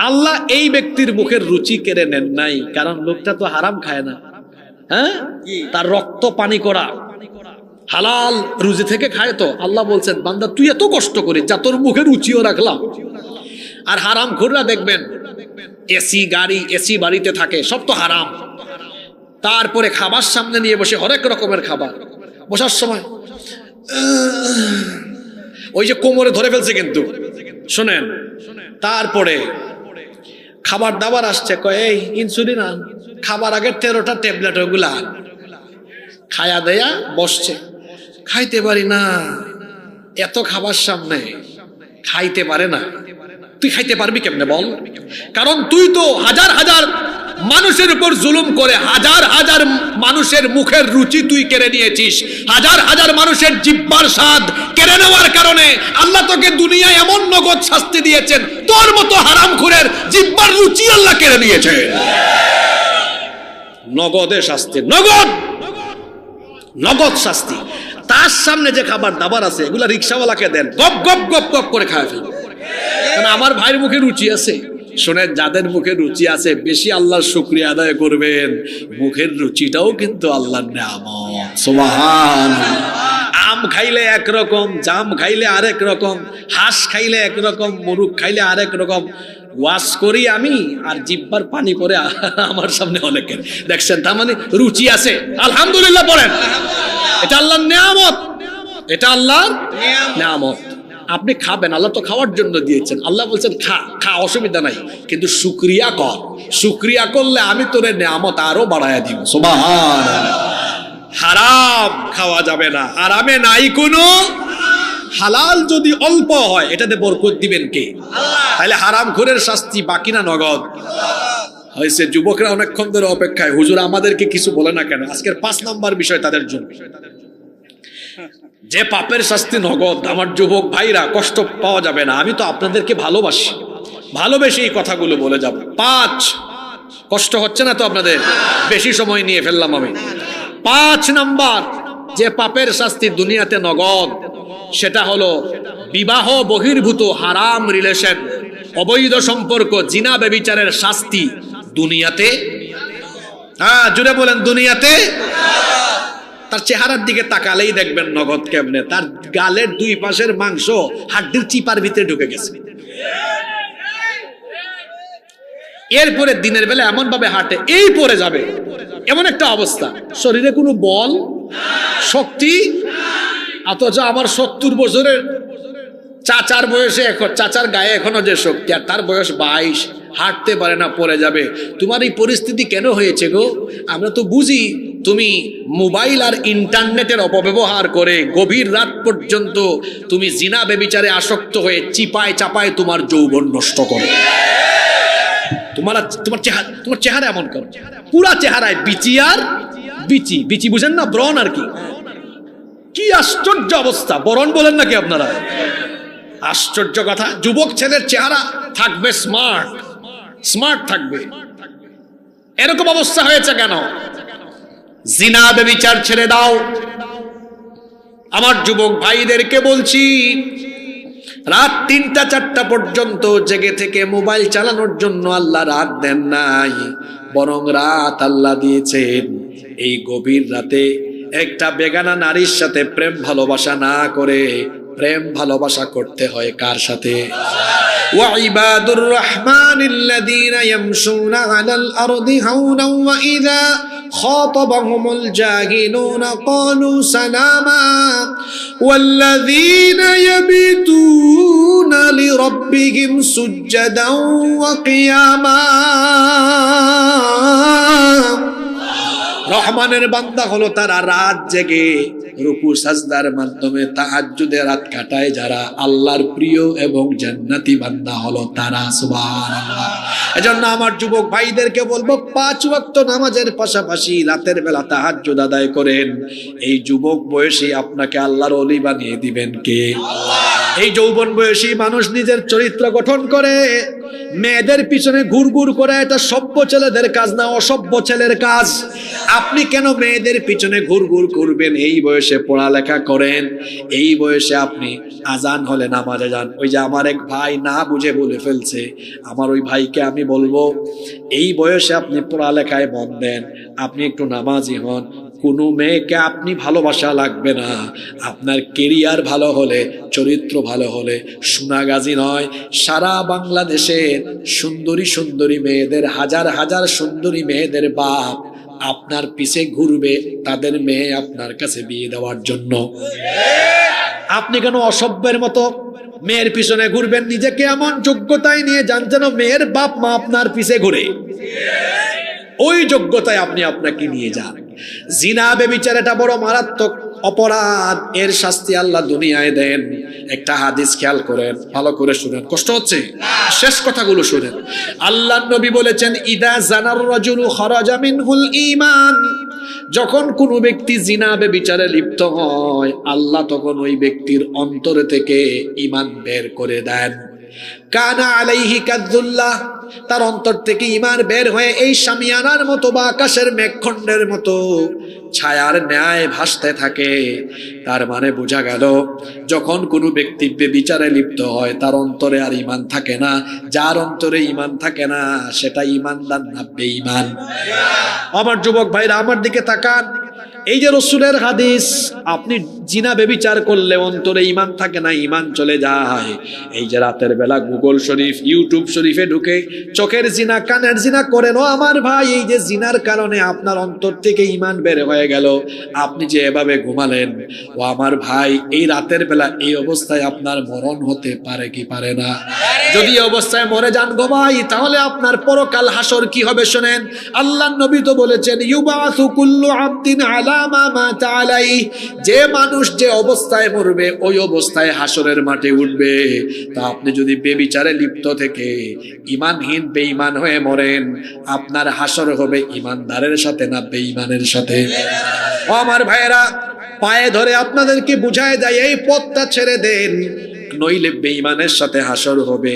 আল্লাহ এই ব্যক্তির মুখের রুচি কেড়ে নেন নাই, কারণ লোকটা তো হারাম খায় না, হ্যাঁ, তার রক্ত পানি করা হালাল রুজি থেকে খায়। তো আল্লাহ বলছেন বান্দা তুই এত কষ্ট করিস, যা তোর মুখে রুচিও রাখলাম। আর হারাম খুররা দেখবেন এসি গাড়ি এসি বাড়িতে থাকে, সব তো হারাম। তারপরে খাবার সামনে নিয়ে বসে হরেক রকমের খাবার, বসার সময় ওই যে কোমরে ধরে ফেলছে কিন্তু, শোনেন। তারপরে খাবার দাবার আসছে, কয় এই ইনসুলিন আন, খাবার আগে 13টা ট্যাবলেট ওগুলা আন। খায়া দেয়া বসছে, খাইতে পারি না, এত খাবার সামনে খাইতে পারে না। তুই খাইতে পারবি কেমনে বল? কারণ তুই তো হাজার হাজার মানুষের উপর জুলুম করে হাজার হাজার মানুষের মুখের রুচি তুই কেড়ে নিয়েছিস, হাজার হাজার মানুষের জিহ্বার স্বাদ কেড়ে নেওয়ার কারণে আল্লাহ তোকে দুনিয়ায় এমন নগদ শাস্তি দিয়েছেন, তোর মতো হারামখোরের জিহ্বার রুচি আল্লাহ কেড়ে নিয়েছে। নগদে শাস্তি, নগদ নগদ শাস্তি। তার সামনে যে খাবার দাবার আছে এগুলা রিক্সাওয়ালাকে দেন, গপ গপ গপ গপ করে খায় ফেলবে। কারণ আমার ভাইয়ের মুখে রুচি আছে। শোনেন, যাদের মুখে রুচি আছে বেশি আল্লাহর শুকরিয়া আদায় করবেন। মুখের রুচিটাও কিন্তু আল্লাহর নিয়ামত। সুবহানাল্লাহ। আম খাইলে একরকম, জাম খাইলে আরেক রকম, হাঁস খাইলে একরকম, মুরগ খাইলে আরেক রকম। ওয়াশ করি আমি আর জিহ্বার পানি পড়ে আমার সামনে অনেকের, দেখছেন? তার মানে রুচি আছে, আলহামদুলিল্লাহ বলেন। এটা আল্লাহর নিয়ামত, এটা আল্লাহর নিয়ামত। আপনি খাবেন, আল্লাহ তো খাওয়ার জন্য দিয়েছেন। আল্লাহ বলছেন খা খা, অসুবিধা নাই, কিন্তু শুকরিয়া কর। শুকরিয়া করলে আমি তোর নিয়ামত আরো বাড়ায়া দিব। সুবহানাল্লাহ। হারাম খাওয়া যাবে না, আরামে নাই কোনো। হালাল যদি অল্প হয় এটাতে বরকত দিবেন কে? আল্লাহ। তাহলে হারামখোরের শাস্তি বাকি না নগদ? হয়েছে। যুবকরা অনেকক্ষণ ধরে অপেক্ষায়, হুজুর আমাদেরকে কিছু বলে না কেন? আজকের 5 নাম্বার বিষয় তাদের জন্য, যে পাপের শাস্তি নগদ। আমার যুবক ভাইরা, কষ্ট পাওয়া যাবে না। আমি তো আপনাদেরকে ভালোবাসি, ভালোবেসে এই কথাগুলো বলে যাব। 5, কষ্ট হচ্ছে না তো আপনাদের? বেশি সময় নিয়ে ফেললাম আমি। 5 নাম্বার যে পাপের শাস্তি দুনিয়াতে নগদ, সেটা হলো বিবাহ বহির্ভূত হারাম রিলেশন, অবৈধ সম্পর্ক, জিনা ব্যভিচারের শাস্তি দুনিয়াতে। হ্যাঁ, জুড়ে বলেন দুনিয়াতে। তার চেহারার দিকে তাকালেই দেখবেন নগদ কেমনে। তার গালের 2 পাশের মাংস হাড্ডির চিপার ভিতরে ঢুকে গেছে। এরপরে দিনের বেলা এমন ভাবে হাঁটে, এই পরে যাবে, এমন একটা অবস্থা, শরীরে কোনো বল শক্তি। অথচ আমার 70 বছরের চাচার বয়সে, এখন চাচার গায়ে এখনো যে শক্তি, আর তার বয়স 22, হাঁটতে পারে না, পড়ে যাবে। তোমার এই পরিস্থিতি কেন হয়েছে গো? আমরা তো বুঝি তুমি মোবাইল আর ইন্টারনেটের অপব্যবহার করে গভীর রাত পর্যন্ত তুমি জিনা ব্যভিচারে আসক্ত হয়ে চিপায় চাপায় তোমার যৌবন নষ্ট করো। তোমার চেহারা এমন করো, পুরা চেহারায় বিচি আর বিচি। বিচি বুঝেন না? ব্রণ আর কি। কি আশ্চর্য অবস্থা! বরণ বলেন নাকি আপনারা? আশ্চর্য কথা। যুবক ছেলের চেহারা থাকবে স্মার্ট, স্মার্ট থাকবে। এরকম অবস্থা হয়েছে কেন? জিনা ব্যভিচার ছেড়ে দাও। আমার যুবক ভাইদেরকে বলছি, রাত 3টা 4টা পর্যন্ত জেগে থেকে মোবাইল চালানোর জন্য আল্লাহ রাত দেন নাই, বরং রাত আল্লাহ দিয়েছেন এই গভীর রাতে একটা বেগানা নারীর সাথে প্রেম ভালোবাসা না করে প্রেম ভালোবাসা করতে হয় কার সাথে? ওয়া ইবাদুর রহমানিল্লাযীনা ইয়ামশুনা আলাল আরদি হাওনান ওয়া ইযা খাতাবাহুমুল জাহিলুনা ক্বালু সালামা ওয়াল্লাযীনা ইয়াবিতুনা লিরাব্বিহিম সুজদান ওয়া কিয়ামা। রহমানের বান্দা হলো তারা রাত জেগে রুকু সাজদার মাধ্যমে তাহাজ্জুদের রাত কাটায় যারা, আল্লাহর প্রিয় এবং জান্নাতি বান্দা হলো তারা। সুবহানাল্লাহ। এজন্য আমার যুবক ভাইদেরকে বলবো 5 ওয়াক্ত নামাজের পাশাপাশি রাতের বেলা তাহাজ্জুদ আদায় করেন। এই যুবক বয়সী আপনাকে আল্লাহর ওলি বানিয়ে দিবেন কে? এই যৌবন বয়সী মানুষ নিজের চরিত্র গঠন করে, মেয়েদের পিছনে ঘুরঘুর করে, এটা সভ্য ছেলেদের কাজ না, অসভ্য ছেলের কাজ। আপনি কেন মেয়েদের পিছনে ঘুরঘুর করবেন? এই বয়সে পড়ালেখা করেন, এই বয়সে আপনি আজান হলে নামাজে যান। ওই যে আমার এক ভাই না বুঝে বলে ফেলছে, আমার ওই ভাইকে আমি বলবো এই বয়সে আপনি পড়ালেখায় মন দেন, আপনি একটু নামাজি হন। কোনো মেয়েকে আপনি ভালোবাসা লাগবে না, আপনার কেরিয়ার ভালো হলে, চরিত্র ভালো হলে, সোনাগাজী নয়, সারা বাংলাদেশের সুন্দরী সুন্দরী মেয়েদের, হাজার হাজার সুন্দরী মেয়েদের বাপ আপনার পিছে ঘুরবে তাদের মেয়ে আপনার কাছে বিয়ে দেওয়ার জন্য। আপনি কেন অসভ্যের মতো মেয়ের পিছনে ঘুরবেন? নিজেকে এমন যোগ্যতায় নিয়ে যান যেন মেয়ের বাপ মা আপনার পিছে ঘুরে, ওই যোগ্যতায় আপনি আপনাকে নিয়ে যান। জিনা ব্যভিচার এটা বড় মারাত্মক অপরাধ, এর শাস্তি আল্লাহ দুনিয়ায় দেন। একটা হাদিস খেয়াল করেন, ভালো করে শুনেন, কষ্ট হচ্ছে, শেষ কথাগুলো শুনেন। আল্লাহর নবী বলেছেন, ইদা জানার রাজুলু খারাজা মিনহুল ঈমান, যখন কোন ব্যক্তি জিনা ব্যভিচারে লিপ্ত হয়, আল্লাহ তখন ওই ব্যক্তির অন্তর থেকে ঈমান বের করে দেন। কানা আলাইহি কাযুল্লাহ, তার অন্তর থেকে ঈমান বের হয়ে এই শামিয়ানার মতো বা আকাশের মেঘখণ্ডের মতো ছায়ার ন্যায় ভাসতে থাকে। তার মানে বোঝা গেল, যখন কোনো ব্যক্তি ব্যভিচারে লিপ্ত হয় তার অন্তরে আর ঈমান থাকে না। যার অন্তরে ঈমান থাকে না সেটা ঈমানদার না বেঈমান। আমার যুবক ভাইরা আমার দিকে তাকান, এই যে রাসূলের হাদিস, আপনি জিনা ব্যভিচার করলে অন্তরে ঈমান থাকে না, ঈমান চলে যায়। এই যে রাতের বেলা গুগল শরীফ, ইউটিউব শরীফে ঢুকে চোখের জিনা, কানের জিনা করেন, ও আমার ভাই, এই যে জিনার কারণে আপনার অন্তর থেকে ঈমান বের হয়ে গেল। আপনি যে এভাবে ঘুমালেন, ও আমার ভাই, এই রাতের বেলা এই অবস্থায় আপনার মরণ হতে পারে কি পারে না? যদি এই অবস্থায় মরে যান গো ভাই, তাহলে আপনার পরকাল হাসর কি হবে শোনেন। আল্লাহর নবী তো বলেছেন, ইউবাসু কুল্লু আবদিন আলা মা মাতা আলাইহি, যে মানুষ যে অবস্থায় মরবে ওই অবস্থায় হাসরের মাঠে উঠবে। তা আপনি যদি বেবিচারে লিপ্ত থেকে ঈমানহীন বেঈমান হয়ে মরেন, আপনার হাসর হবে ঈমানদারের সাথে না বেঈমানের সাথে? ও আমার ভাইয়েরা, পায়ে ধরে আপনাদেরকে বুঝায় যায় এই পথটা ছেড়ে দেন, নইলে বেঈমানের সাথে হাসর হবে।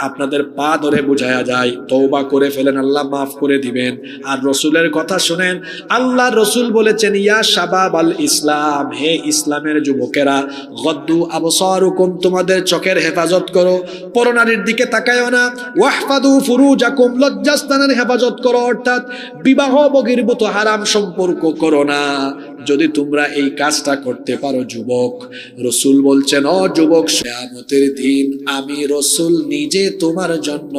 আপনাদের পা ধরে বুঝায়া যায়, তওবা করে ফেলেন, আল্লাহ মাফ করে দিবেন। আর রসুলের কথা শুনেন, আল্লাহ রসুল বলেছেন, ইয়া শাবাব আল ইসলাম, হে ইসলামের যুবকেরা, গদ্দু আবসারুকুম, তোমাদের চোখের হেফাজত করো, পরনারীর দিকে তাকায়ও না। ওয়াহফাদু ফুরুজাকুম, লজ্জাস্থানের হেফাজত করো, অর্থাৎ বিবাহ বহির্ভূত হারাম সম্পর্ক করো না। যদি তোমরা এই কাজটা করতে পারো যুবক, রসুল বলছেন, ও যুবক, কিয়ামতের দিন আমি রসুল নিজে তোমার জন্য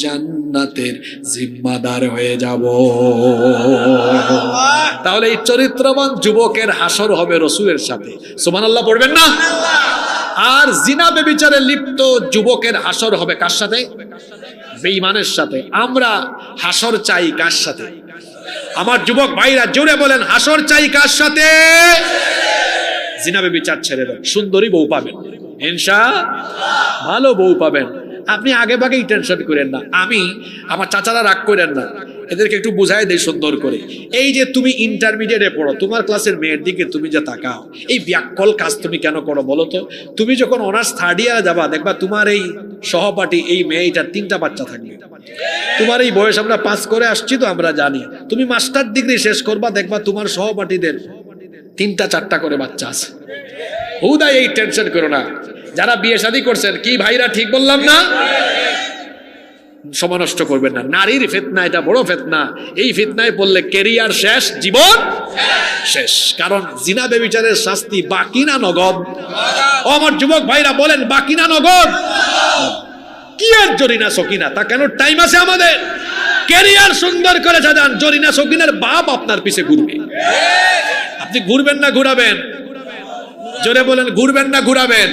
জান্নাতের জিম্মাদার হয়ে যাব। তাহলে এই চরিত্রবান যুবকের হাসর হবে রসুলের সাথে। সুবহানাল্লাহ পড়বেন না? আর জিনা ব্যভিচারে লিপ্ত যুবকের হাসর হবে কার সাথে? বেঈমানের সাথে। আমরা হাসর চাই কার সাথে? আমার যুবক ভাইরা জোরে বলেন, হাসর চাই কার সাথে? জিনা ব্যভিচার ছেড়ে দেন, সুন্দরী বউ পাবেন ইনশাআল্লাহ, ভালো বউ পাবেন। আপনি আগে ভাগেই টেনশন করেন না। আমার চাচারা রাগ করেন না, এদেরকে একটু বুঝাই দেই সুন্দর করে। এই যে তুমি ইন্টারমিডিয়েটে পড়ো, তোমার ক্লাসের মেয়ের দিকে তুমি যে তাকাও, এই ব্যাককল কাজ তুমি কেন করো বলো তো? তুমি যখন অনার্স 3rd ইয়ারে যাবা, দেখবা তোমার এই সহপাঠী এই মেয়েটার 3টা বাচ্চা থাকবে। তোমার এই বয়স আমরা পাস করে আসছি তো আমরা জানি। তুমি মাস্টার ডিগ্রি শেষ করবা, দেখবা তোমার সহপাঠীদের 3টা 4টা করে বাচ্চা আছে। হুদাই এই টেনশন করো না। যারা বিয়ে শাদী করছেন, কি ভাইরা ঠিক বললাম না? সময় নষ্ট করবেন না। নারীর ফিতনা এটা বড় ফিতনা। এই ফিতনায় পড়লে ক্যারিয়ার শেষ, জীবন শেষ। কারণ জিনা ব্যভিচারের শাস্তি বাকি না নগদ? ও আমার যুবক ভাইরা বলেন, বাকি না নগদ? কি আর জরিনা সকিনা, তা কেন টাইম আছে আমাদের? ক্যারিয়ার সুন্দর করে সাজান, জরিনা সকিনার বাপ আপনার পিছে ঘুরবে। আপনি ঘুরবেন না ঘুরাবেন? জোরে বলেন, ঘুরবেন না ঘুরাবেন?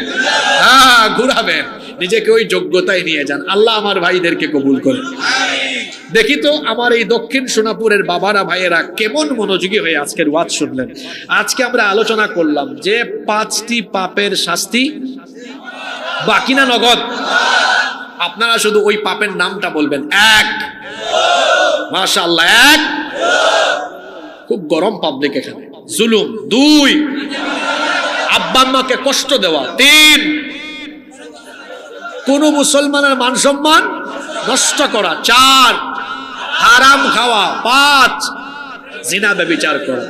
হ্যাঁ, ঘুরাবেন। নিজেকে ওই যোগ্যতায় নিয়ে যান। আল্লাহ আমার ভাইদেরকে কবুল করেন। দেখি তো আমার এই দক্ষিণ সোনাপুরের বাবারা ভাইয়েরা কেমন মনোযোগী হয়ে আজকের ওয়াজ শুনলেন। আজকে আমরা আলোচনা করলাম যে 5টি পাপের শাস্তি বাকি না নগদ। আপনারা শুধু ওই পাপের নামটা বলবেন। 1, মাশাআল্লাহ, 1, খুব গরম পাবলিক এখানে, জুলুম। 2, আব্বা আম্মাকে কষ্ট দেওয়া। 3, কোন মুসলমানের মান সম্মান নষ্ট করা। 4, হারাম খাওয়া। 5, জিনা ব্যভিচার করা।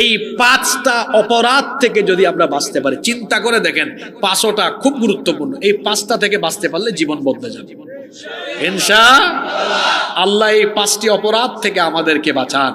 এই 5টা অপরাধ থেকে যদি আমরা বাঁচতে পারি, চিন্তা করে দেখেন, 5টা খুব গুরুত্বপূর্ণ। এই 5টা থেকে বাঁচতে পারলে জীবন বদলে যাবে ইনশাআল্লাহ। এই 5টি অপরাধ থেকে আমাদেরকে বাঁচান।